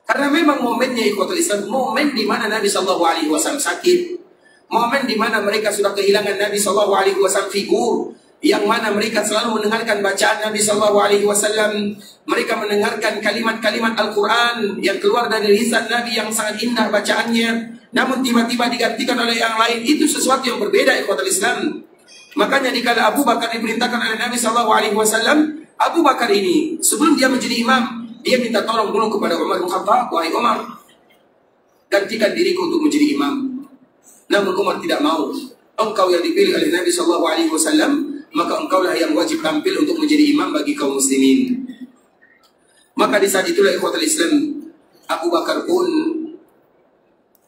Karena memang momennya ikhwatul Islam, momen di mana Nabi SAW sakit, momen di mana mereka sudah kehilangan Nabi SAW figur, yang mana mereka selalu mendengarkan bacaan Nabi SAW, mereka mendengarkan kalimat-kalimat Al-Quran yang keluar dari lisan Nabi yang sangat indah bacaannya, namun tiba-tiba digantikan oleh yang lain. Itu sesuatu yang berbeda ikhwatul Islam. Makanya dikala Abu Bakar diperintahkan oleh Nabi SAW, Abu Bakar ini sebelum dia menjadi imam, dia minta tolong dulu kepada Umar bin Khattab, wahai Umar, gantikan diriku untuk menjadi imam. Namun Umar tidak mau. Engkau yang dipilih oleh Nabi SAW, maka engkaulah yang wajib tampil untuk menjadi imam bagi kaum muslimin. Maka di saat itulah ikhwatul Islam, Abu Bakar pun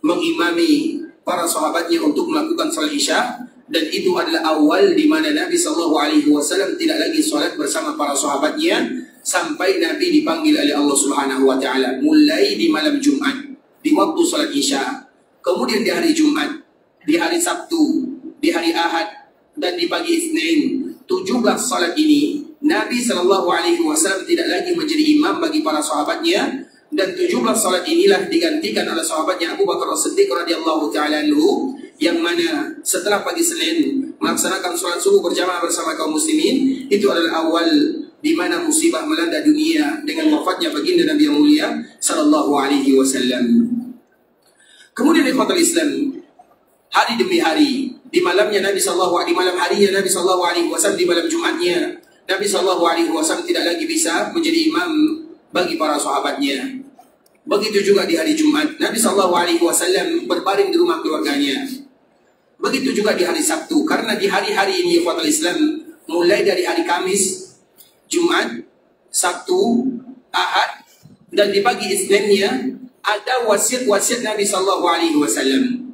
mengimami para sahabatnya untuk melakukan salat Isya, dan itu adalah awal di mana Nabi SAW tidak lagi salat bersama para sahabatnya sampai Nabi dipanggil oleh Allah Subhanahu wa taala, mulai di malam Jumat di waktu salat Isya, kemudian di hari Jumat, di hari Sabtu, di hari Ahad, dan di pagi Isnin. 17 salat ini Nabi SAW tidak lagi menjadi imam bagi para sahabatnya, dan 17 salat inilah digantikan oleh sahabatnya Abu Bakar As-Siddiq radhiyallahu taala anhu, yang mana setelah pagi Senin melaksanakan salat subuh berjamaah bersama kaum muslimin. Itu adalah awal di mana musibah melanda dunia dengan wafatnya baginda Nabi yang mulia sallallahu alaihi wasallam. Kemudian ikhwatul Islam, hari demi hari, di malamnya Nabi di malam harinya Nabi sallallahu alaihi wasallam, di malam Jumatnya Nabi sallallahu alaihi wasallam tidak lagi bisa menjadi imam bagi para sahabatnya. Begitu juga di hari Jumat Nabi sallallahu alaihi wasallam berbaring di rumah keluarganya. Begitu juga di hari Sabtu, karena di hari-hari ini ikhwatul Islam, mulai dari hari Kamis, Jumat, Sabtu, Ahad, dan di pagi Isninnya ada wasiat-wasiat Nabi sallallahu alaihi wasallam.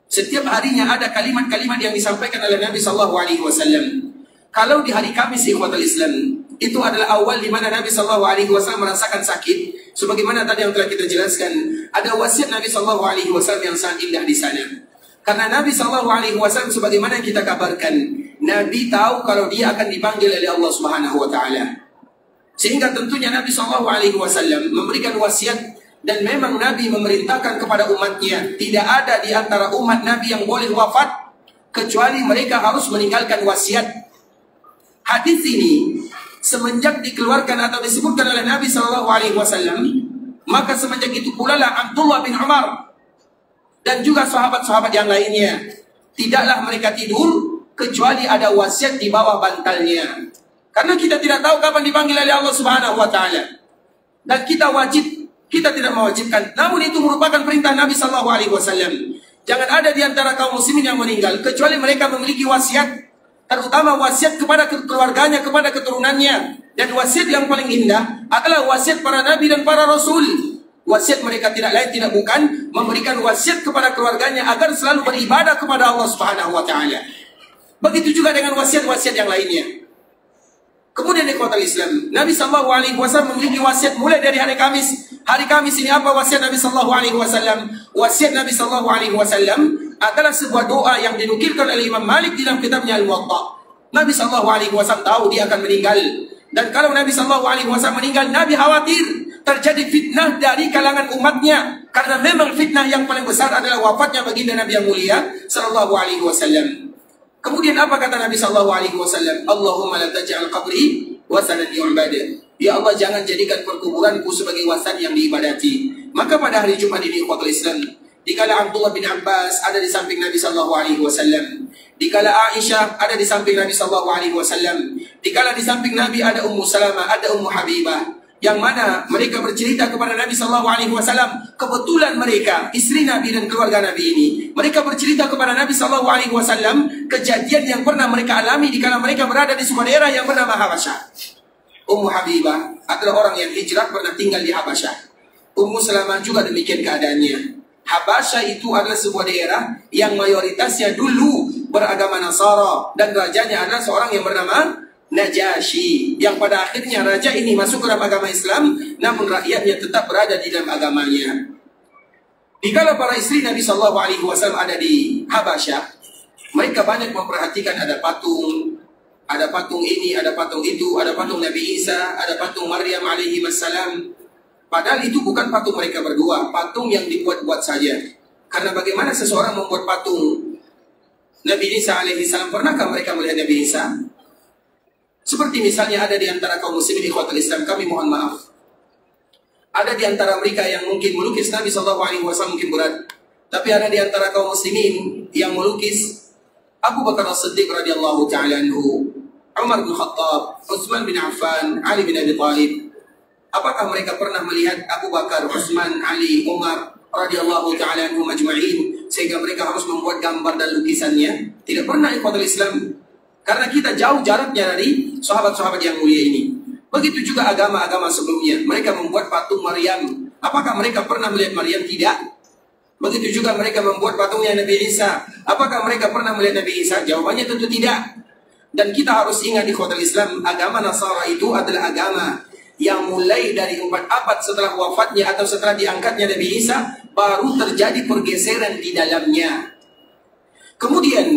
Setiap harinya ada kalimat-kalimat yang disampaikan oleh Nabi sallallahu alaihi wasallam. Kalau di hari Kamis ikhwatul Islam, itu adalah awal di mana Nabi sallallahu alaihi wasallam merasakan sakit, sebagaimana tadi yang telah kita jelaskan. Ada wasiat Nabi sallallahu alaihi wasallam yang sangat indah di sana. Karena Nabi sallallahu alaihi wasallam sebagaimana yang kita kabarkan, Nabi tahu kalau dia akan dipanggil oleh Allah Subhanahu wa taala. Sehingga tentunya Nabi sallallahu alaihi wasallam memberikan wasiat, dan memang Nabi memerintahkan kepada umatnya, tidak ada di antara umat Nabi yang boleh wafat kecuali mereka harus meninggalkan wasiat. Hadis ini semenjak dikeluarkan atau disebutkan oleh Nabi sallallahu alaihi wasallam, maka semenjak itu pula lah Abdullah bin Umar dan juga sahabat-sahabat yang lainnya, tidaklah mereka tidur kecuali ada wasiat di bawah bantalnya. Karena kita tidak tahu kapan dipanggil oleh Allah Subhanahu wa taala. Dan kita tidak mewajibkan, namun itu merupakan perintah Nabi sallallahu alaihi wasallam. Jangan ada di antara kaum muslimin yang meninggal kecuali mereka memiliki wasiat, terutama wasiat kepada keluarganya, kepada keturunannya. Dan wasiat yang paling indah adalah wasiat para nabi dan para rasul. Wasiat mereka tidak lain tidak bukan memberikan wasiat kepada keluarganya agar selalu beribadah kepada Allah Subhanahu wa taala. Begitu juga dengan wasiat-wasiat yang lainnya. Kemudian ikhwatul Islam, Nabi sallallahu alaihi wasallam memiliki wasiat mulai dari hari Kamis. Hari Kamis ini apa wasiat Nabi sallallahu alaihi wasallam? Wasiat Nabi sallallahu alaihi wasallam, adalah sebuah doa yang dinukilkan oleh Imam Malik dalam kitabnya Al-Muwatta. Nabi SAW tahu dia akan meninggal. Dan kalau Nabi SAW meninggal, Nabi khawatir terjadi fitnah dari kalangan umatnya. Karena memang fitnah yang paling besar adalah wafatnya baginda Nabi yang mulia SAW. Kemudian apa kata Nabi SAW? Allahumma la taj'al qabri wasanan yu'bada. Ya Allah, jangan jadikan perkuburanku sebagai wasan yang diibadati. Maka pada hari Jumat ini, ikhwatul Islam, dikala Abdullah bin Abbas ada di samping Nabi SAW, dikala Aisyah ada di samping Nabi SAW, dikala di samping Nabi ada Ummu Salamah, ada Ummu Habibah, yang mana mereka bercerita kepada Nabi SAW. Kebetulan mereka, istri Nabi dan keluarga Nabi ini, mereka bercerita kepada Nabi SAW kejadian yang pernah mereka alami dikala mereka berada di sebuah daerah yang bernama Habasyah. Ummu Habibah adalah orang yang hijrah pernah tinggal di Habasyah. Ummu Salamah juga demikian keadaannya. Habasyah itu adalah sebuah daerah yang mayoritasnya dulu beragama Nasara, dan rajanya adalah seorang yang bernama Najasyi, yang pada akhirnya raja ini masuk ke dalam agama Islam, namun rakyatnya tetap berada di dalam agamanya. Dikala para istri Nabi SAW ada di Habasyah, mereka banyak memperhatikan ada patung ini, ada patung itu, ada patung Nabi Isa, ada patung Maryam alaihi wassalam. Padahal itu bukan patung mereka berdua, patung yang dibuat-buat saja. Karena bagaimana seseorang membuat patung Nabi Isa alaihi salam? Pernahkah mereka melihat Nabi Isa? Seperti misalnya ada di antara kaum muslimin ikhwatul Islam, kami mohon maaf, ada di antara mereka yang mungkin melukis Nabi SAW mungkin berat, tapi ada di antara kaum muslimin yang melukis Abu Bakar As-Siddiq radhiyallahu ta'ala anhu, Umar bin Khattab, Utsman bin Affan, Ali bin Abi Thalib. Apakah mereka pernah melihat Abu Bakar, Utsman, Ali, Umar radhiyallahu ta'ala anhum ajma'in sehingga mereka harus membuat gambar dan lukisannya? Tidak pernah, ikhwatul Islam. Karena kita jauh jaraknya dari sahabat-sahabat yang mulia ini. Begitu juga agama-agama sebelumnya. Mereka membuat patung Maryam. Apakah mereka pernah melihat Maryam? Tidak. Begitu juga mereka membuat patungnya Nabi Isa. Apakah mereka pernah melihat Nabi Isa? Jawabannya tentu tidak. Dan kita harus ingat di ikhwatul Islam, agama Nasara itu adalah agama yang mulai dari 4 abad setelah wafatnya atau setelah diangkatnya Nabi Isa, baru terjadi pergeseran di dalamnya. Kemudian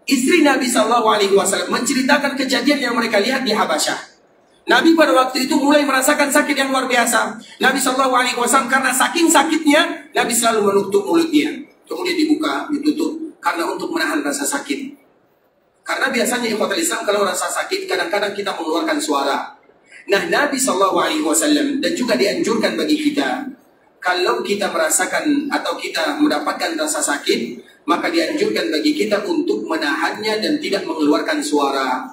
istri Nabi SAW menceritakan kejadian yang mereka lihat di Habasyah. Nabi pada waktu itu mulai merasakan sakit yang luar biasa. Nabi SAW karena saking sakitnya, Nabi selalu menutup mulutnya. Kemudian dibuka, ditutup, karena untuk menahan rasa sakit. Karena biasanya ikhwatul Islam kalau rasa sakit, kadang-kadang kita mengeluarkan suara. Nah, Nabi SAW dan juga dianjurkan bagi kita, kalau kita merasakan atau kita mendapatkan rasa sakit, maka dianjurkan bagi kita untuk menahannya dan tidak mengeluarkan suara.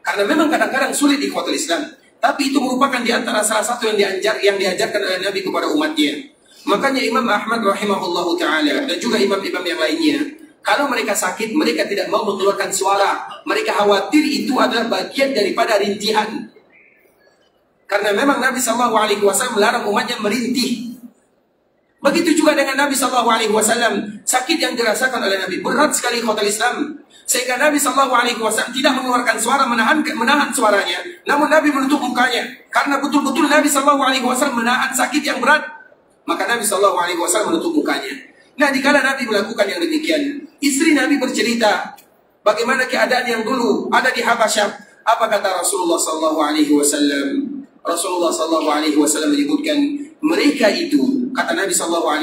Karena memang kadang-kadang sulit di ikhwatul Islam, tapi itu merupakan di antara salah satu yang diajarkan oleh Nabi kepada umatnya. Makanya Imam Ahmad rahimahullahu ta'ala dan juga imam-imam yang lainnya, kalau mereka sakit, mereka tidak mau mengeluarkan suara. Mereka khawatir itu adalah bagian daripada rintihan. Karena memang Nabi SAW melarang umatnya merintih. Begitu juga dengan Nabi SAW, sakit yang dirasakan oleh Nabi berat sekali ikhwatul Islam, sehingga Nabi SAW tidak mengeluarkan suara, menahan suaranya, namun Nabi menutup mukanya, karena betul-betul Nabi SAW menahan sakit yang berat, maka Nabi SAW menutup mukanya. Nah, dikala Nabi melakukan yang demikian, istri Nabi bercerita bagaimana keadaan yang dulu ada di Habasyah. Apa kata Rasulullah SAW? Rasulullah SAW menyebutkan, mereka itu, kata Nabi SAW,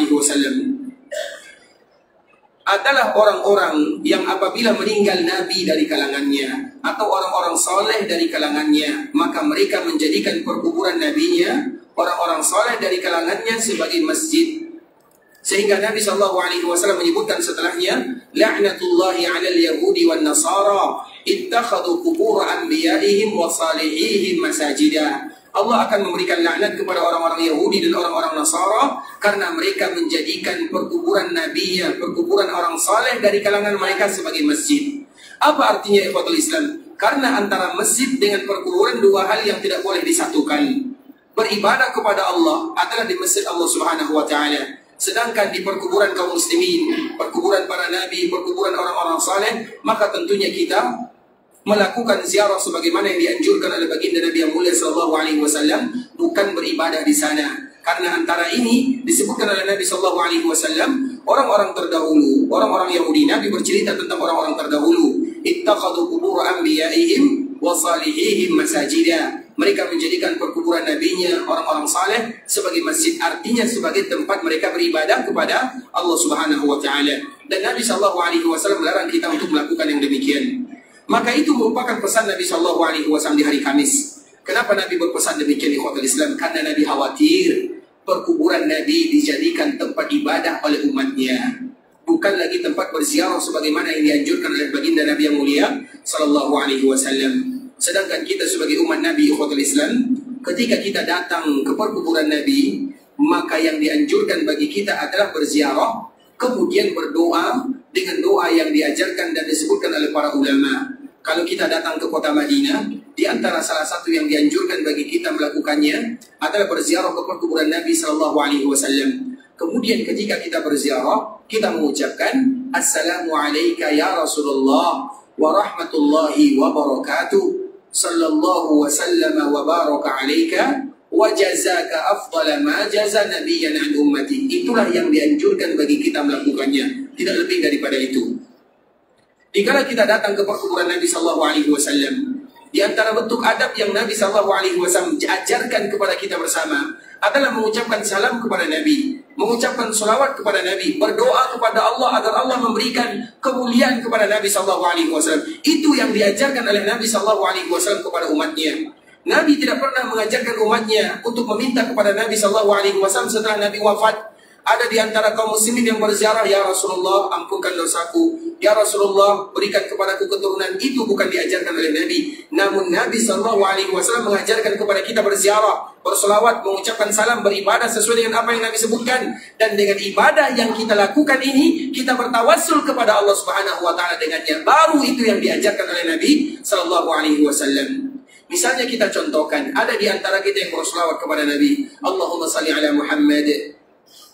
adalah orang-orang yang apabila meninggal Nabi dari kalangannya atau orang-orang soleh dari kalangannya, maka mereka menjadikan perkuburan Nabinya, orang-orang soleh dari kalangannya, sebagai masjid. Sehingga Nabi SAW menyebutkan setelahnya, la'natullahi 'alal yahudi wan nasara ittakhadhu qubur anbiya'ihim wa salihihim masajida. Allah akan memberikan laknat kepada orang-orang Yahudi dan orang-orang Nasara karena mereka menjadikan perkuburan nabinya, perkuburan orang saleh dari kalangan mereka sebagai masjid. Apa artinya ikhwatul Islam? Karena antara masjid dengan perkuburan dua hal yang tidak boleh disatukan. Beribadah kepada Allah adalah di masjid Allah Subhanahu wa taala. Sedangkan di perkuburan kaum muslimin, perkuburan para nabi, perkuburan orang-orang saleh, maka tentunya kita melakukan ziarah sebagaimana yang dianjurkan oleh baginda Nabi yang mulia sallallahu alaihi wasallam, bukan beribadah di sana. Karena antara ini disebutkan oleh Nabi sallallahu alaihi wasallam, orang-orang terdahulu, orang-orang Yahudi. Nabi bercerita tentang orang-orang terdahulu. Ittakhadhu qubur anbiya'ihim wa salihihim masajida. Mereka menjadikan perkuburan nabinya, orang-orang saleh, sebagai masjid. Artinya sebagai tempat mereka beribadah kepada Allah Subhanahu wa taala. Dan Nabi sallallahu alaihi wasallam melarang kita untuk melakukan yang demikian. Maka itu merupakan pesan Nabi sallallahu alaihi wasallam di hari Kamis. Kenapa Nabi berpesan demikian ikhwatul Islam? Karena Nabi khawatir perkuburan Nabi dijadikan tempat ibadah oleh umatnya, bukan lagi tempat berziarah sebagaimana yang dianjurkan oleh baginda Nabi yang mulia sallallahu alaihi wasallam. Sedangkan kita sebagai umat Nabi ikhwatul Islam, ketika kita datang ke perkuburan Nabi, maka yang dianjurkan bagi kita adalah berziarah, kemudian berdoa dengan doa yang diajarkan dan disebutkan oleh para ulama. Kalau kita datang ke kota Madinah, di antara salah satu yang dianjurkan bagi kita melakukannya adalah berziarah ke perkuburan Nabi sallallahu alaihi wasallam. Kemudian ketika kita berziarah, kita mengucapkan Assalamu alayka ya Rasulullah wa rahmatullahi wa barakatuh. Sallallahu wa sallama wa baraka alayka wa jazaka afdala ma jaza nabiyyan an ummati. Itulah yang dianjurkan bagi kita melakukannya, tidak lebih daripada itu. Dikala kita datang ke perkuburan Nabi sallallahu alaihi wasallam, di antara bentuk adab yang Nabi sallallahu alaihi wasallam ajarkan kepada kita bersama adalah mengucapkan salam kepada Nabi, mengucapkan salawat kepada Nabi, berdoa kepada Allah agar Allah memberikan kemuliaan kepada Nabi sallallahu alaihi wasallam. Itu yang diajarkan oleh Nabi sallallahu alaihi wasallam kepada umatnya. Nabi tidak pernah mengajarkan umatnya untuk meminta kepada Nabi sallallahu alaihi wasallam setelah Nabi wafat. Ada di antara kaum muslimin yang berziarah, ya Rasulullah ampunkan dosaku, ya Rasulullah berikan kepadaku keturunan. Itu bukan diajarkan oleh Nabi. Namun Nabi sallallahu alaihi wasallam mengajarkan kepada kita berziarah, berselawat, mengucapkan salam, beribadah sesuai dengan apa yang Nabi sebutkan. Dan dengan ibadah yang kita lakukan ini, kita bertawassul kepada Allah Subhanahu wa taala dengannya. Baru itu yang diajarkan oleh Nabi sallallahu alaihi wasallam. Misalnya kita contohkan, ada di antara kita yang berselawat kepada Nabi, Allahumma salli ala Muhammad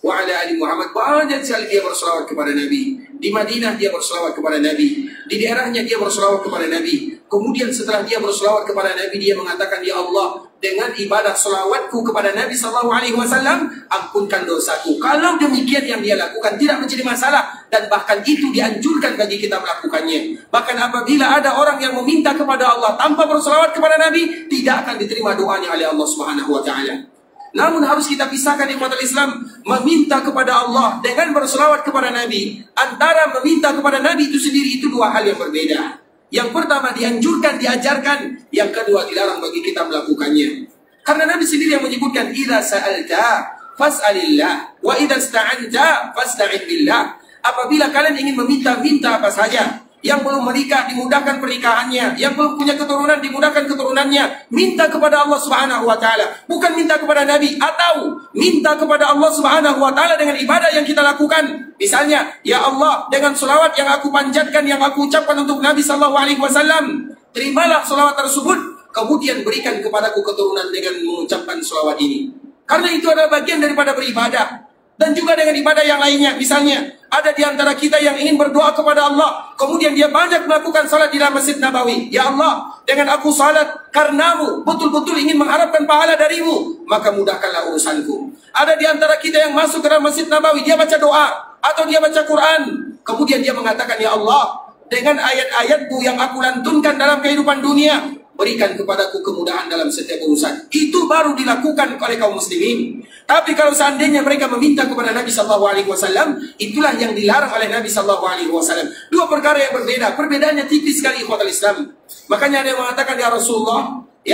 wa ala ali Muhammad. Banyak sekali dia berselawat kepada Nabi. Di Madinah dia berselawat kepada Nabi, di daerahnya dia berselawat kepada Nabi. Kemudian setelah dia berselawat kepada Nabi, dia mengatakan, ya Allah, dengan ibadah selawatku kepada Nabi sallallahu alaihi wasallam, ampunkan dosaku. Kalau demikian yang dia lakukan tidak menjadi masalah, dan bahkan itu dianjurkan bagi kita melakukannya. Bahkan apabila ada orang yang meminta kepada Allah tanpa berselawat kepada Nabi, tidak akan diterima doanya oleh Allah Subhanahu wa taala. Namun harus kita pisahkan ikhwatul Islam, meminta kepada Allah dengan berselawat kepada Nabi. Antara meminta kepada Nabi itu sendiri, itu dua hal yang berbeda. Yang pertama dianjurkan, diajarkan. Yang kedua dilarang bagi kita melakukannya. Karena Nabi sendiri yang menyebutkan, idza sa'alta fas'alillah wa idza ista'anta fasta'in billah. Apabila kalian ingin meminta-minta apa saja, yang belum menikah dimudahkan pernikahannya, yang belum punya keturunan dimudahkan keturunannya, minta kepada Allah Subhanahu wa taala, bukan minta kepada Nabi. Atau minta kepada Allah Subhanahu wa taala dengan ibadah yang kita lakukan. Misalnya, ya Allah, dengan selawat yang aku panjatkan, yang aku ucapkan untuk Nabi sallallahu alaihi wasallam, terimalah selawat tersebut, kemudian berikan kepadaku keturunan dengan mengucapkan selawat ini. Karena itu adalah bagian daripada beribadah. Dan juga dengan ibadah yang lainnya. Misalnya, ada di antara kita yang ingin berdoa kepada Allah, kemudian dia banyak melakukan salat di dalam Masjid Nabawi. Ya Allah, dengan aku salat karenamu, betul-betul ingin mengharapkan pahala darimu, maka mudahkanlah urusanku. Ada di antara kita yang masuk ke dalam Masjid Nabawi, dia baca doa, atau dia baca Quran, kemudian dia mengatakan, ya Allah, dengan ayat-ayatmu yang aku lantunkan dalam kehidupan dunia, berikan kepadaku kemudahan dalam setiap urusan. Itu baru dilakukan oleh kaum muslimin. Tapi kalau seandainya mereka meminta kepada Nabi sallallahu alaihi wasallam, itulah yang dilarang oleh Nabi sallallahu alaihi wasallam. Dua perkara yang berbeda. Perbedaannya tipis sekali ikhwatul Islam. Makanya ada yang mengatakan, ya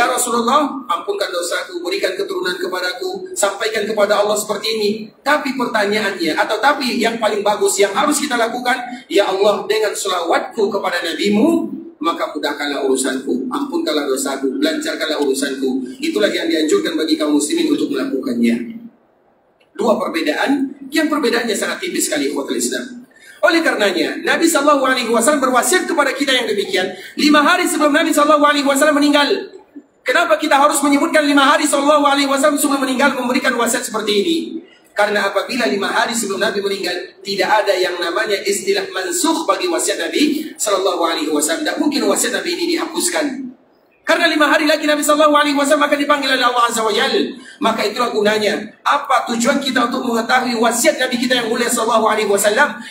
Rasulullah, ampunkan dosaku, berikan keturunan kepadaku, sampaikan kepada Allah seperti ini. Tapi pertanyaannya, atau tapi yang paling bagus yang harus kita lakukan, ya Allah, dengan selawatku kepada Nabimu, maka mudahkanlah urusanku, ampunkanlah dosaku, lancarkanlah urusanku. Itulah yang dianjurkan bagi kaum muslimin untuk melakukannya. Dua perbedaan, yang perbedaannya sangat tipis sekali ikhwatul Islam. Oleh karenanya, Nabi sallallahu alaihi wasallam berwasiat kepada kita yang demikian 5 hari sebelum Nabi sallallahu alaihi wasallam meninggal. Kenapa kita harus menyebutkan 5 hari sallallahu alaihi wasallam sebelum meninggal memberikan wasiat seperti ini? Karena apabila 5 hari sebelum Nabi meninggal, tidak ada yang namanya istilah mansukh bagi wasiat Nabi sallallahu alaihi wasallam. Tidak mungkin wasiat Nabi ini dihapuskan. Karena 5 hari lagi Nabi SAW akan dipanggil oleh Allah Azza wa Jalla. Maka itulah gunanya. Apa tujuan kita untuk mengetahui wasiat Nabi kita yang mulia SAW?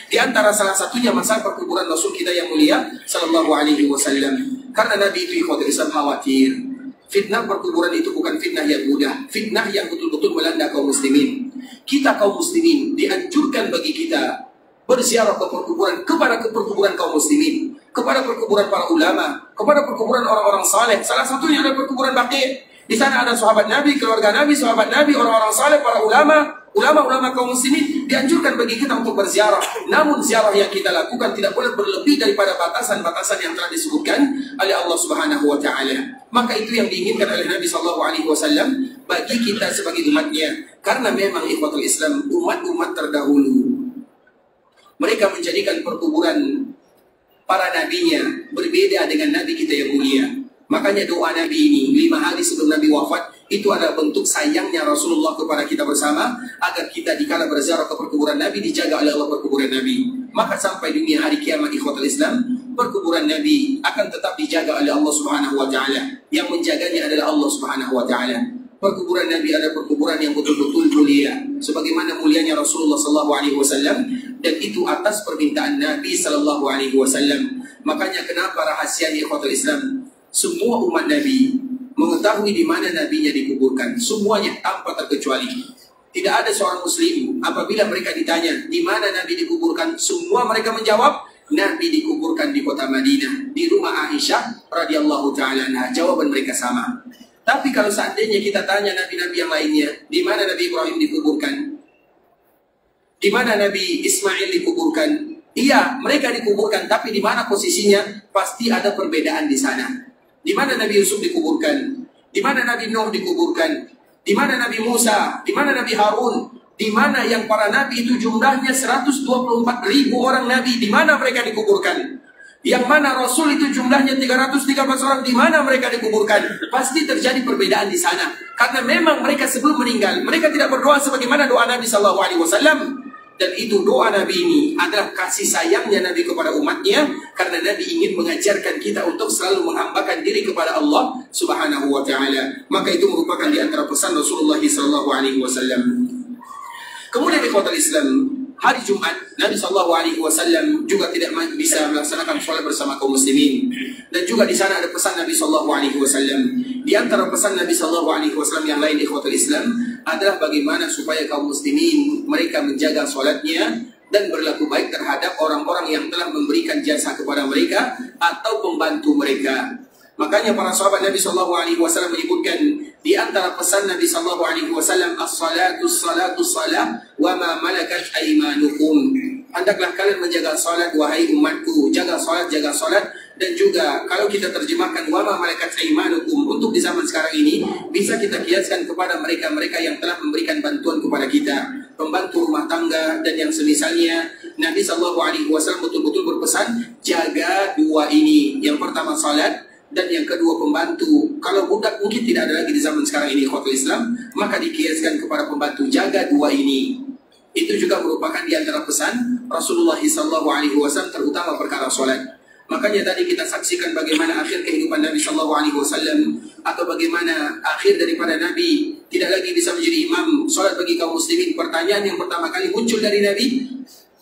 Di antara salah satunya masalah perkuburan Rasul kita yang mulia SAW. Karena Nabi itu ikhwatul Islam khawatir. Fitnah perkuburan itu bukan fitnah yang mudah. Fitnah yang betul-betul melanda kaum muslimin. Kita kaum muslimin dianjurkan bagi kita berziarah ke perkuburan, kepada perkuburan kaum muslimin, kepada perkuburan para ulama, kepada perkuburan orang-orang saleh. Salah satunya adalah perkuburan Baqi'. Di sana ada sahabat Nabi, keluarga Nabi, sahabat Nabi, orang-orang saleh, para ulama kaum muslimin. Dianjurkan bagi kita untuk berziarah. Namun ziarah yang kita lakukan tidak boleh berlebih daripada batasan-batasan yang telah disebutkan oleh Allah Subhanahu wa taala. Maka itu yang diinginkan oleh Nabi SAW bagi kita sebagai umatnya. Karena memang ikhwatul Islam, umat-umat terdahulu, mereka menjadikan perkuburan para nabinya berbeda dengan Nabi kita yang mulia. Makanya doa Nabi ini 5 hari sebelum Nabi wafat, itu adalah bentuk sayangnya Rasulullah kepada kita bersama, agar kita dikala berziarah ke perkuburan Nabi dijaga oleh Allah perkuburan Nabi. Maka sampai dunia hari kiamat ikhwatul Islam, perkuburan Nabi akan tetap dijaga oleh Allah Subhanahu wa taala. Yang menjaganya adalah Allah Subhanahu wa taala. Perkuburan Nabi adalah perkuburan yang betul-betul mulia, sebagaimana mulianya Rasulullah SAW, dan itu atas permintaan Nabi SAW. Makanya kenapa rahasianya ikhwatul Islam, semua umat Nabi mengetahui di mana nabinya dikuburkan, semuanya tanpa terkecuali. Tidak ada seorang muslim apabila mereka ditanya di mana Nabi dikuburkan, semua mereka menjawab Nabi dikuburkan di kota Madinah, di rumah Aisyah radhiyallahu taala anha. Jawaban mereka sama. Tapi kalau seandainya kita tanya nabi-nabi yang lainnya, di mana Nabi Ibrahim dikuburkan? Di mana Nabi Ismail dikuburkan? Iya, mereka dikuburkan, tapi di mana posisinya? Pasti ada perbedaan di sana. Di mana Nabi Yusuf dikuburkan? Di mana Nabi Nuh dikuburkan? Di mana Nabi Musa? Di mana Nabi Harun? Di mana yang para nabi itu jumlahnya 124.000 orang nabi? Di mana mereka dikuburkan? Yang mana Rasul itu jumlahnya 313 orang, di mana mereka dikuburkan? Pasti terjadi perbedaan di sana. Karena memang mereka sebelum meninggal, mereka tidak berdoa sebagaimana doa Nabi SAW. Dan itu doa Nabi ini adalah kasih sayangnya Nabi kepada umatnya. Karena Nabi ingin mengajarkan kita untuk selalu menghambakan diri kepada Allah Subhanahu wa ta'ala. Maka itu merupakan di antara pesan Rasulullah SAW. Kemudian ikhwatul Islam, hari Jumat Nabi SAW juga tidak bisa melaksanakan sholat bersama kaum muslimin, dan juga di sana ada pesan Nabi SAW. Di antara pesan Nabi SAW yang lain ikhwatul Islam adalah bagaimana supaya kaum muslimin mereka menjaga sholatnya dan berlaku baik terhadap orang-orang yang telah memberikan jasa kepada mereka atau pembantu mereka. Makanya para sahabat Nabi SAW menyebutkan di antara pesan Nabi SAW, as-salatu salah wa ma malakat aymanukum. Hendaklah kalian menjaga salat wahai umatku. Jaga salat. Dan juga kalau kita terjemahkan wa ma malakat aymanukum, untuk di zaman sekarang ini bisa kita kiaskan kepada mereka-mereka yang telah memberikan bantuan kepada kita, pembantu rumah tangga dan yang semisalnya. Nabi SAW betul-betul berpesan, jaga dua ini. Yang pertama salat, dan yang kedua pembantu. Kalau budak mungkin tidak ada lagi di zaman sekarang ini ikhwatul Islam, maka dikiaskan kepada pembantu, jaga dua ini. Itu juga merupakan di antara pesan Rasulullah SAW, terutama perkara sholat. Makanya tadi kita saksikan bagaimana akhir kehidupan Nabi SAW, atau bagaimana akhir daripada Nabi tidak lagi bisa menjadi imam sholat bagi kaum muslimin. Pertanyaan yang pertama kali muncul dari Nabi,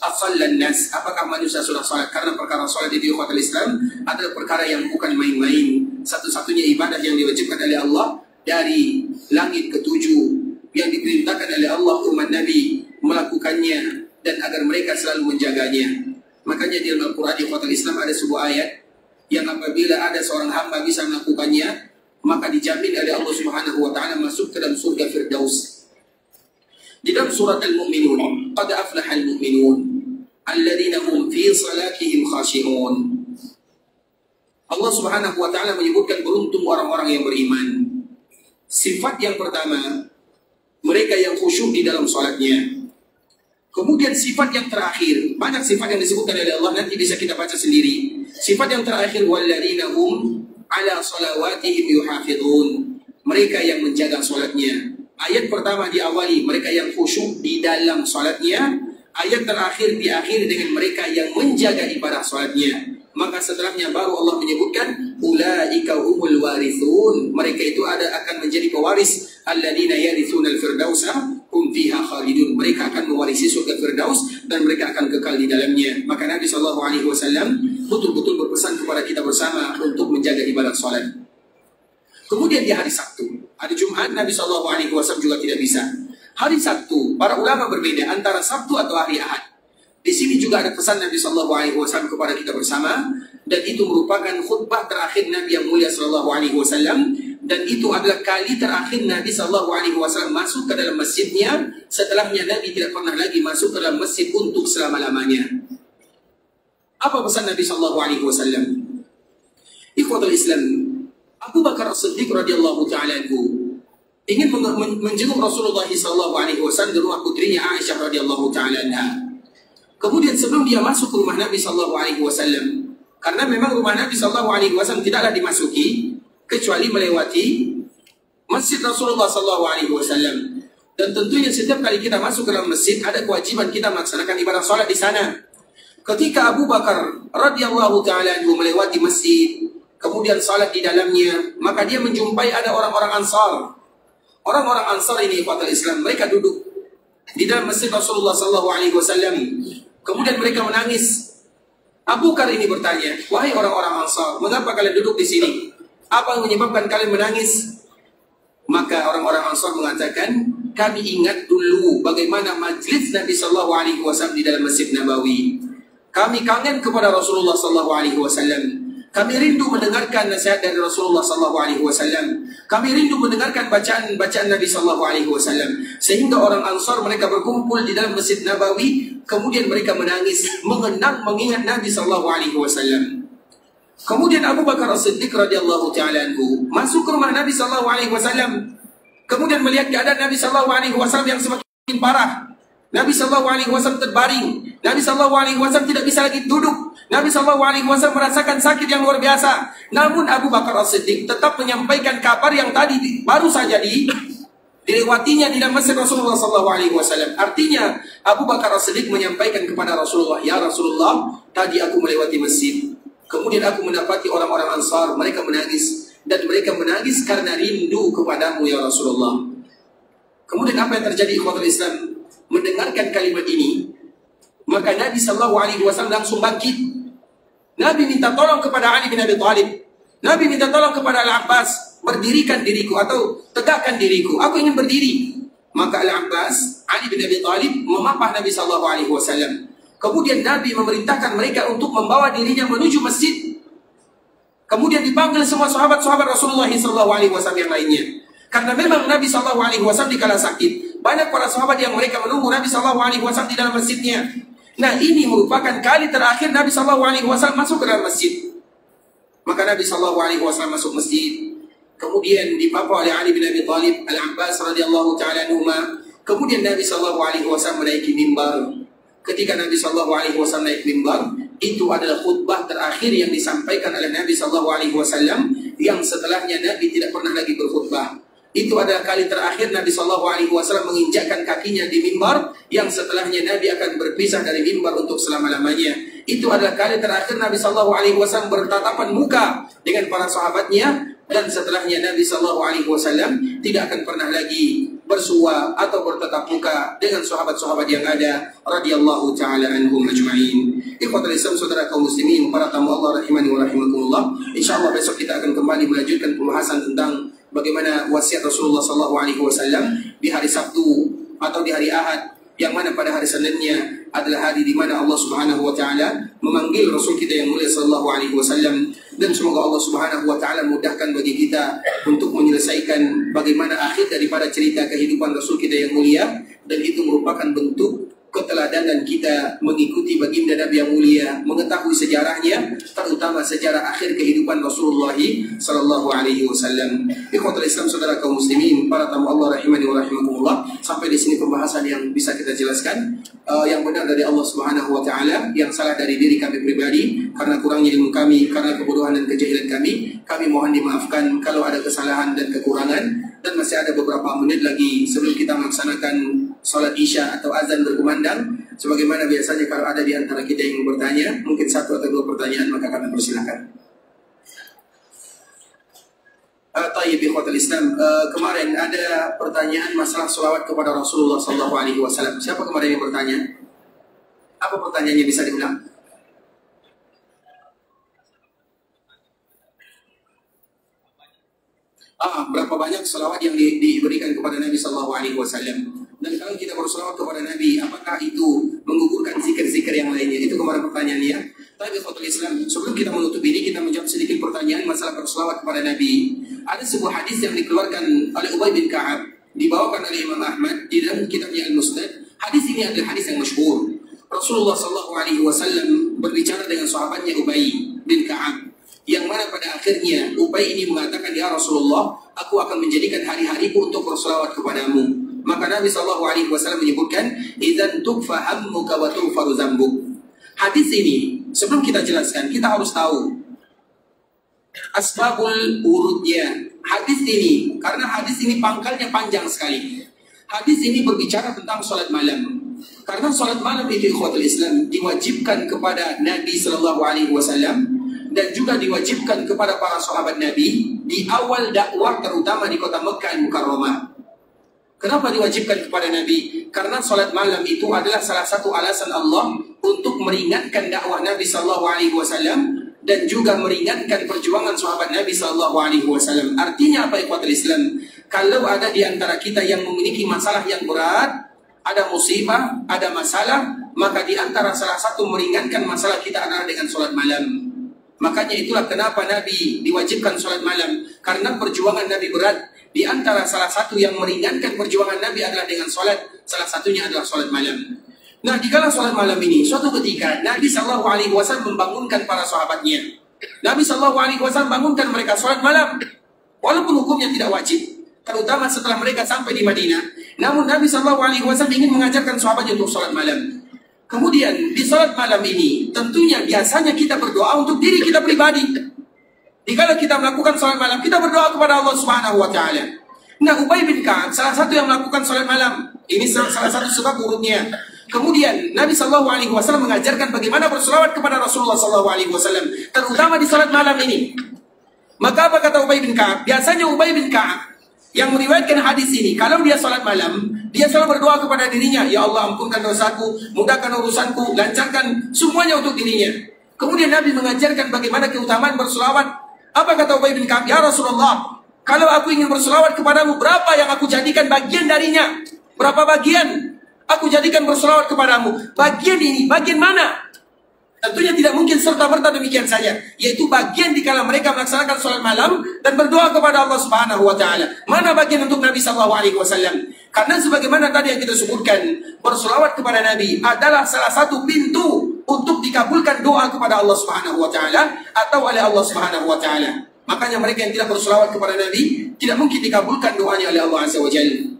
as-sallan nas, apakah manusia sudah salat? Karena perkara salat itu ikhwatul Islam adalah perkara yang bukan main-main. Satu-satunya ibadah yang diwajibkan oleh Allah dari langit ketujuh, yang diperintahkan oleh Allah umat Nabi melakukannya dan agar mereka selalu menjaganya. Makanya di dalam Al-Quran ikhwatul Islam ada sebuah ayat yang apabila ada seorang hamba bisa melakukannya, maka dijamin oleh Allah Subhanahu wa ta'ala masuk ke dalam surga Firdaus. Di dalam surat Al-Mu'minun, qad aflaha al-mu'minun alladzina hum fi salatihim khashi'un. Allah Subhanahu wa ta'ala menyebutkan beruntung orang-orang yang beriman. Sifat yang pertama, mereka yang khusyuk di dalam salatnya. Kemudian sifat yang terakhir, banyak sifat yang disebutkan oleh Allah, nanti bisa kita baca sendiri. Sifat yang terakhir, walladzina hum ala salawatihim yuhafidun. Mereka yang menjaga salatnya. Ayat pertama diawali mereka yang khusyuk di dalam salatnya. Ayat terakhir diakhiri dengan mereka yang menjaga ibadah salatnya. maka setelahnya baru Allah menyebutkan ulaika humul warithun, mereka itu akan menjadi pewaris, alladzina yarithunal firdausa hum fiha khalidun, mereka akan mewarisi surga Firdaus dan mereka akan kekal di dalamnya. Maka Nabi SAW betul-betul berpesan kepada kita bersama untuk menjaga ibadat salat. Kemudian di hari Sabtu, hari Jumat Nabi SAW juga tidak bisa. Hari Sabtu, para ulama berbeda antara Sabtu atau hari Ahad. Di sini juga ada pesan Nabi SAW kepada kita bersama, dan itu merupakan khutbah terakhir Nabi yang mulia SAW, dan itu adalah kali terakhir Nabi SAW masuk ke dalam masjidnya. Setelahnya Nabi tidak pernah lagi masuk ke dalam masjid untuk selama-lamanya. Apa pesan Nabi SAW? Ikhwatul Islam, Abu Bakar As-Siddiq radhiyallahu ta'ala anhu ingin menjenguk Rasulullah SAW di rumah putrinya Aisyah radhiyallahu ta'ala anha. Kemudian sebelum dia masuk ke rumah Nabi SAW, karena memang rumah Nabi SAW tidaklah dimasuki kecuali melewati masjid Rasulullah SAW. Dan tentunya setiap kali kita masuk ke dalam masjid ada kewajiban kita melaksanakan ibadah salat di sana. Ketika Abu Bakar radhiyallahu ta'ala anhu melewati masjid, kemudian salat di dalamnya, maka dia menjumpai ada orang-orang Ansar. Orang-orang Ansar ini, ikhwatul Islam, mereka duduk di dalam masjid Rasulullah SAW. Kemudian mereka menangis. Abu Bakar ini bertanya, wahai orang-orang Ansar, mengapa kalian duduk di sini? Apa yang menyebabkan kalian menangis? Maka orang-orang Ansar mengatakan, kami ingat dulu bagaimana majlis Nabi SAW di dalam Masjid Nabawi. Kami kangen kepada Rasulullah SAW. Kami rindu mendengarkan nasihat dari Rasulullah SAW. Kami rindu mendengarkan bacaan Nabi SAW. Sehingga orang Ansar mereka berkumpul di dalam Masjid Nabawi. Kemudian mereka menangis, mengingat Nabi SAW. Kemudian Abu Bakar As-Siddiq radhiyallahu ta'ala anhu masuk ke rumah Nabi SAW. Kemudian melihat keadaan Nabi SAW yang semakin parah. Nabi SAW terbaring. Nabi SAW tidak bisa lagi duduk. Nabi SAW merasakan sakit yang luar biasa. Namun Abu Bakar As-Siddiq tetap menyampaikan kabar yang tadi baru saja dilewatinya di dalam masjid Rasulullah SAW. Artinya Abu Bakar As-Siddiq menyampaikan kepada Rasulullah, ya Rasulullah, tadi aku melewati masjid. Kemudian aku mendapati orang-orang Ansar, mereka menangis. Dan mereka menangis karena rindu kepadamu ya Rasulullah. Kemudian apa yang terjadi ikhwatul Islam? Mendengarkan kalimat ini, maka Nabi SAW langsung bangkit. Nabi minta tolong kepada Ali bin Abi Thalib. Nabi minta tolong kepada Al-Abbas, berdirikan diriku atau tegakkan diriku. Aku ingin berdiri. Maka Al-Abbas, Ali bin Abi Thalib memapah Nabi SAW. Kemudian Nabi memerintahkan mereka untuk membawa dirinya menuju masjid. Kemudian dipanggil semua sahabat-sahabat Rasulullah SAW yang lainnya. Karena memang Nabi SAW dikala sakit, banyak para sahabat yang mereka menunggu Nabi SAW di dalam masjidnya. Nah, ini merupakan kali terakhir Nabi SAW masuk ke dalam masjid. Maka Nabi SAW masuk masjid. Kemudian dipapa oleh Ali bin Abi Thalib, Al-Abbas radhiyallahu ta'ala anhuma. Kemudian Nabi SAW menaiki mimbar. Ketika Nabi SAW naik mimbar, itu adalah khutbah terakhir yang disampaikan oleh Nabi SAW, yang setelahnya Nabi tidak pernah lagi berkhutbah. Itu adalah kali terakhir Nabi SAW menginjakkan kakinya di mimbar, yang setelahnya Nabi akan berpisah dari mimbar untuk selama-lamanya. Itu adalah kali terakhir Nabi SAW bertatapan muka dengan para sahabatnya, dan setelahnya Nabi SAW tidak akan pernah lagi bersua atau bertatap muka dengan sahabat-sahabat yang ada radhiyallahu ta'ala anhum ajma'in. Ikhwatul Islam, saudara kaum muslimin, para tamu Allah rahimani wa rahimakumullah. Insyaallah besok kita akan kembali melanjutkan pembahasan tentang bagaimana wasiat Rasulullah SAW di hari Sabtu atau di hari Ahad, yang mana pada hari Seninnya adalah hari di mana Allah Subhanahu wa taala memanggil Rasul kita yang mulia sallallahu alaihi wasallam. Dan semoga Allah Subhanahu wa taala mudahkan bagi kita untuk menyelesaikan bagaimana akhir daripada cerita kehidupan Rasul kita yang mulia, dan itu merupakan bentuk keteladanan kita mengikuti baginda Nabi yang mulia, mengetahui sejarahnya, terutama sejarah akhir kehidupan Rasulullah sallallahu alaihi wasallam. Ikhwatul Islam, saudara kaum muslimin, para tamu Allah rahimani wa rahimakumullah, sampai di sini pembahasan yang bisa kita jelaskan. Yang benar dari Allah Subhanahu wa taala, yang salah dari diri kami pribadi karena kurangnya ilmu kami, karena kebodohan dan kejahilan kami mohon dimaafkan kalau ada kesalahan dan kekurangan. Dan masih ada beberapa menit lagi sebelum kita melaksanakan salat Isya atau azan berkumandang. Sebagaimana biasanya kalau ada di antara kita yang bertanya, mungkin 1 atau 2 pertanyaan, maka kami persilakan. Tayyib ikhwatul Islam, kemarin ada pertanyaan masalah selawat kepada Rasulullah SAW. Siapa kemarin yang bertanya? Apa pertanyaannya, bisa diulang? Berapa banyak selawat yang diberikan kepada Nabi SAW? Dan kalau kita berselawat kepada Nabi, apakah itu menggugurkan zikir-zikir yang lainnya? Itu kemarin pertanyaannya. Tapi ikhwatul Islam, sebelum kita menutup ini, kita menjawab sedikit pertanyaan masalah berselawat kepada Nabi. Ada sebuah hadis yang dikeluarkan oleh Ubay bin Ka'ab, dibawakan oleh Imam Ahmad di dalam kitabnya Al-Musnad. Hadis ini adalah hadis yang masyhur. Rasulullah SAW berbicara dengan sahabatnya Ubay bin Ka'ab, yang mana pada akhirnya Ubay ini mengatakan, ya Rasulullah, aku akan menjadikan hari-hariku untuk berselawat kepadamu. Maka Nabi SAW menyebutkan, idzan tukfa hammuka wa tughfaru dzambuk. Hadis ini, sebelum kita jelaskan, kita harus tahu asbabul wurudnya hadis ini, karena hadis ini pangkalnya panjang sekali. Hadis ini berbicara tentang salat malam. Karena salat malam itu ikhwatul Islam diwajibkan kepada Nabi SAW dan juga diwajibkan kepada para sahabat Nabi di awal dakwah, terutama di kota Mekah Mukarramah. Kenapa diwajibkan kepada Nabi? Karena salat malam itu adalah salah satu alasan Allah untuk meringankan dakwah Nabi SAW dan juga meringankan perjuangan sahabat Nabi SAW. Artinya apa ikhwatul Islam? Kalau ada di antara kita yang memiliki masalah yang berat, ada musibah, ada masalah, maka di antara salah satu meringankan masalah kita adalah dengan salat malam. Makanya itulah kenapa Nabi diwajibkan salat malam, karena perjuangan Nabi berat. Di antara salah satu yang meringankan perjuangan Nabi adalah dengan salat. Salah satunya adalah salat malam. Nah, di kala salat malam ini, suatu ketika Nabi SAW membangunkan para sahabatnya. Nabi SAW bangunkan mereka salat malam, walaupun hukumnya tidak wajib, terutama setelah mereka sampai di Madinah. Namun Nabi SAW ingin mengajarkan sahabatnya untuk salat malam. Kemudian di salat malam ini, tentunya biasanya kita berdoa untuk diri kita pribadi. Jika kita melakukan salat malam, kita berdoa kepada Allah Subhanahu wa Ta'ala. Nah, Ubay bin Ka'ab salah satu yang melakukan salat malam. Ini salah satu sebab urutnya. Kemudian Nabi SAW mengajarkan bagaimana berselawat kepada Rasulullah SAW, terutama di salat malam ini. Maka apa kata Ubay bin Ka'ab? Biasanya Ubay bin Ka'ab yang meriwayatkan hadis ini, kalau dia salat malam, dia selalu berdoa kepada dirinya, ya Allah, ampunkan dosaku, mudahkan urusanku, lancarkan semuanya untuk dirinya. Kemudian Nabi mengajarkan bagaimana keutamaan berselawat. Apa kata Ubay bin Ka'ab? Ya Rasulullah, kalau aku ingin berselawat kepadamu, berapa yang aku jadikan bagian darinya? Berapa bagian aku jadikan berselawat kepadamu? Bagian ini, bagian mana? Tentunya tidak mungkin serta-merta demikian saja, yaitu bagian dikala mereka melaksanakan salat malam dan berdoa kepada Allah Subhanahu wa Ta'ala. Mana bagian untuk Nabi SAW? Karena sebagaimana tadi yang kita sebutkan, berselawat kepada Nabi adalah salah satu pintu untuk dikabulkan doa kepada Allah Subhanahu wa Ta'ala atau oleh Allah Subhanahu wa Ta'ala. Makanya mereka yang tidak berselawat kepada Nabi tidak mungkin dikabulkan doanya oleh Allah Azza wa Jalla.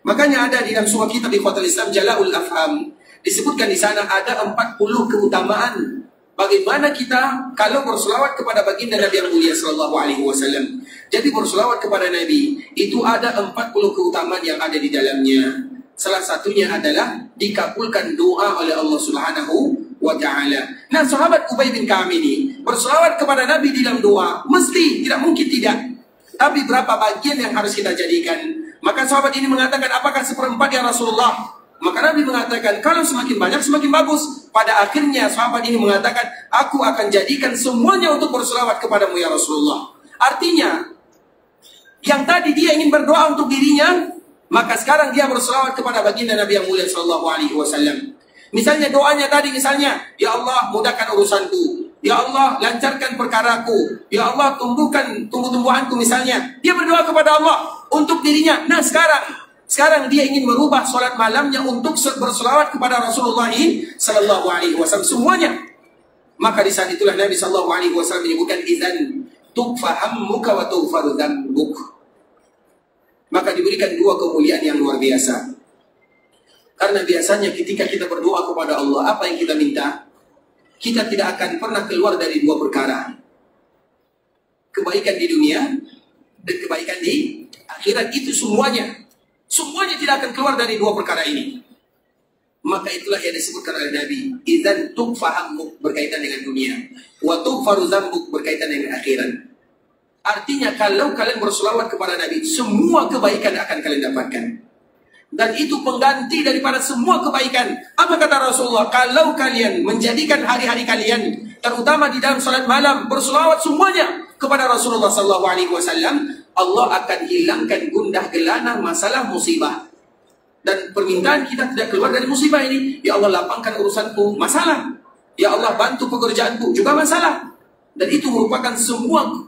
Makanya ada di dalam sebuah kitab ikhwatul Islam, Jala'ul Afham, disebutkan di sana ada 40 keutamaan bagaimana kita kalau berselawat kepada baginda Nabi yang mulia sallallahu alaihi wasallam. Jadi berselawat kepada Nabi itu ada 40 keutamaan yang ada di dalamnya. Salah satunya adalah dikabulkan doa oleh Allah Subhanahu wa Ta'ala. Nah, sahabat Ubay bin Ka'ab ini berselawat kepada Nabi di dalam doa, mesti, tidak mungkin tidak. Tapi berapa bagian yang harus kita jadikan? Maka sahabat ini mengatakan, apakah seperempat ya Rasulullah? Maka Nabi mengatakan, kalau semakin banyak semakin bagus. Pada akhirnya sahabat ini mengatakan, aku akan jadikan semuanya untuk berselawat kepadamu ya Rasulullah. Artinya, yang tadi dia ingin berdoa untuk dirinya, maka sekarang dia berselawat kepada baginda Nabi yang mulia sallallahu alaihi wasallam. Misalnya doanya tadi, misalnya, ya Allah mudahkan urusanku, ya Allah lancarkan perkaraku, ya Allah tumbuhkan tumbuh-tumbuhanku misalnya. Dia berdoa kepada Allah untuk dirinya. Nah sekarang dia ingin merubah salat malamnya untuk berselawat kepada Rasulullah sallallahu alaihi wasallam semuanya. Maka di saat itulah Nabi sallallahu alaihi wasallam menyebutkan, idzan tukfa hammuka wa tughfaru dzambuk. Maka diberikan dua kemuliaan yang luar biasa. Karena biasanya ketika kita berdoa kepada Allah, apa yang kita minta? Kita tidak akan pernah keluar dari dua perkara. Kebaikan di dunia dan kebaikan di akhirat, itu semuanya. Semuanya tidak akan keluar dari dua perkara ini. maka itulah yang disebutkan oleh Nabi, idzan tukfahammuk, berkaitan dengan dunia, wa tughfaru dzambuk, berkaitan dengan akhirat. Artinya kalau kalian berselawat kepada Nabi, semua kebaikan akan kalian dapatkan. Dan itu pengganti daripada semua kebaikan. Apa kata Rasulullah? Kalau kalian menjadikan hari-hari kalian, terutama di dalam salat malam, berselawat semuanya kepada Rasulullah SAW, Allah akan hilangkan gundah gelana masalah musibah. Dan permintaan kita tidak keluar dari musibah ini. Ya Allah, lapangkan urusanku, masalah. Ya Allah, bantu pekerjaanku, juga masalah. Dan itu merupakan semua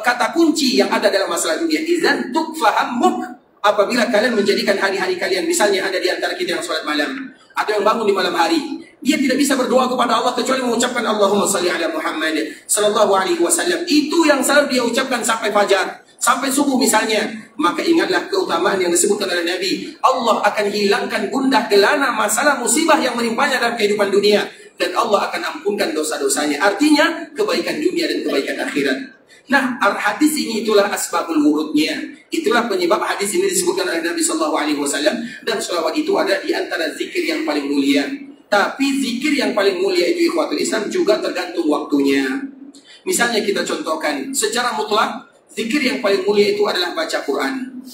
kata kunci yang ada dalam masalah dunia. Idzan tukfahammuk, apabila kalian menjadikan hari-hari kalian, misalnya ada di antara kita yang sholat malam, atau yang bangun di malam hari, dia tidak bisa berdoa kepada Allah kecuali mengucapkan Allahumma salli ala Muhammad sallallahu alaihi wasallam. Itu yang selalu dia ucapkan sampai fajar, sampai subuh misalnya. Maka ingatlah keutamaan yang disebutkan oleh Nabi. Allah akan hilangkan gundah gelana masalah musibah yang menimpanya dalam kehidupan dunia, dan Allah akan ampunkan dosa-dosanya. Artinya kebaikan dunia dan kebaikan akhirat. Nah, hadis ini itulah asbabul wurudnya. Itulah penyebab hadis ini disebutkan oleh Nabi SAW. Dan selawat itu ada di antara zikir yang paling mulia. Tapi zikir yang paling mulia itu, ikhwatul Islam, juga tergantung waktunya. Misalnya kita contohkan, secara mutlak zikir yang paling mulia itu adalah baca Quran.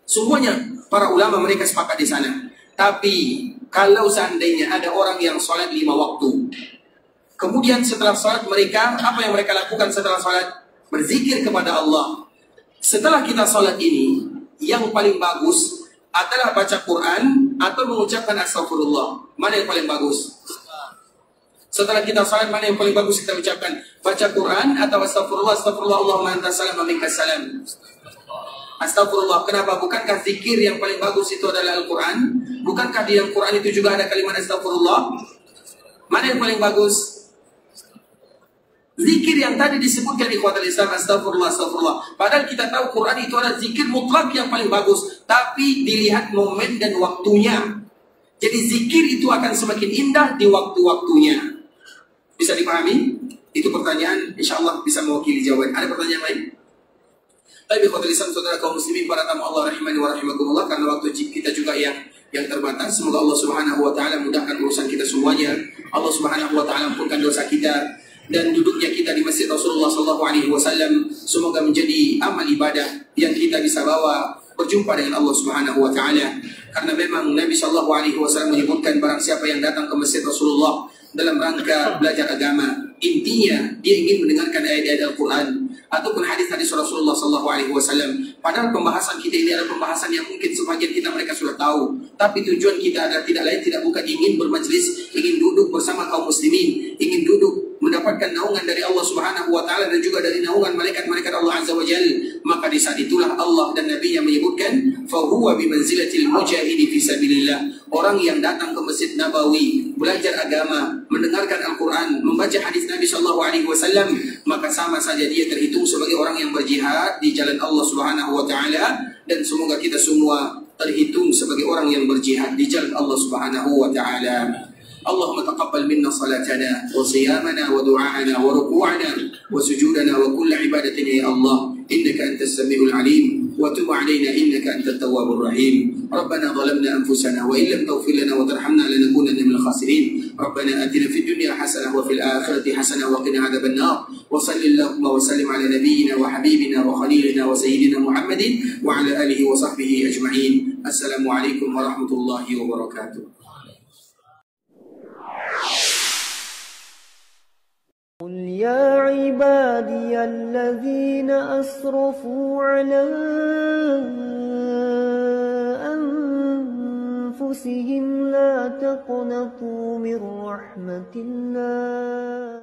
Semuanya para ulama mereka sepakat di sana. Tapi kalau seandainya ada orang yang sholat 5 waktu, kemudian setelah sholat mereka, apa yang mereka lakukan setelah sholat? Berzikir kepada Allah. Setelah kita sholat ini, yang paling bagus adalah baca Quran atau mengucapkan astagfirullah. Mana yang paling bagus? Setelah kita sholat, mana yang paling bagus kita ucapkan? Baca Quran atau astagfirullah? Astagfirullah Allahumma antas salam wa minkas salam. Astagfirullah. Kenapa? Bukankah zikir yang paling bagus itu adalah Al-Quran? Bukankah di Al-Quran itu juga ada kalimat astagfirullah? Mana yang paling bagus? Zikir yang tadi disebutkan di ikhwatul Islam, astagfirullah, astagfirullah. Padahal kita tahu Quran itu adalah zikir mutlak yang paling bagus. Tapi dilihat momen dan waktunya. Jadi zikir itu akan semakin indah di waktu-waktunya. Bisa dipahami? Itu pertanyaan, insya Allah bisa mewakili jawaban. Ada pertanyaan lain? Tapi ikhwatul Islam, saudara kaum muslimin, para tamu Allah rahimani wa rahimakumullah, karena waktu kita juga yang terbatas. Semoga Allah Subhanahu wa taala mudahkan urusan kita semuanya. Allah Subhanahu wa taala ampunkan dosa kita, dan duduknya kita di masjid Rasulullah SAW semoga menjadi amal ibadah yang kita bisa bawa berjumpa dengan Allah Subhanahu wa taala. Karena memang Nabi SAW menyebutkan barang siapa yang datang ke masjid Rasulullah dalam rangka belajar agama, intinya dia ingin mendengarkan ayat-ayat Al-Quran ataupun hadis-hadis Rasulullah SAW. Padahal pembahasan kita ini adalah pembahasan yang mungkin sebagian kita mereka sudah tahu, tapi tujuan kita adalah tidak lain tidak bukan ingin bermajlis, ingin duduk bersama kaum muslimin, ingin duduk mendapatkan naungan dari Allah Subhanahu wa taala dan juga dari naungan malaikat-malaikat Allah Azza wa Jalla. Maka di saat itulah Allah dan Nabi yang menyebutkan fa huwa bi manzilatil mujahidi fi sabilillah. Orang yang datang ke Masjid Nabawi belajar agama, mendengarkan Al-Quran, membaca hadis Nabi SAW, maka sama saja dia terhitung sebagai orang yang berjihad di jalan Allah Subhanahu wa taala. Dan semoga kita semua terhitung sebagai orang yang berjihad di jalan Allah Subhanahu wa taala. اللهم تقبل منا صلاتنا وصيامنا ودعاءنا وركوعنا وسجودنا وكل عبادتنا يا الله إنك أنت السميع العليم وتب علينا إنك أنت التواب الرحيم. ربنا ظلمنا أنفسنا وإن لم تغفر لنا وترحمنا لنكونن من الخاسرين. ربنا آتنا في الدنيا حسنة وفي الآخرة حسنة وقنا عذاب النار. وصل اللهم وسلم على نبينا وحبيبنا وخليلنا وسيدنا محمد وعلى آله وصحبه أجمعين. السلام عليكم ورحمة الله وبركاته.
قل يا عبادي الذين أسرفوا على أنفسهم لا تقنطوا من رحمة الله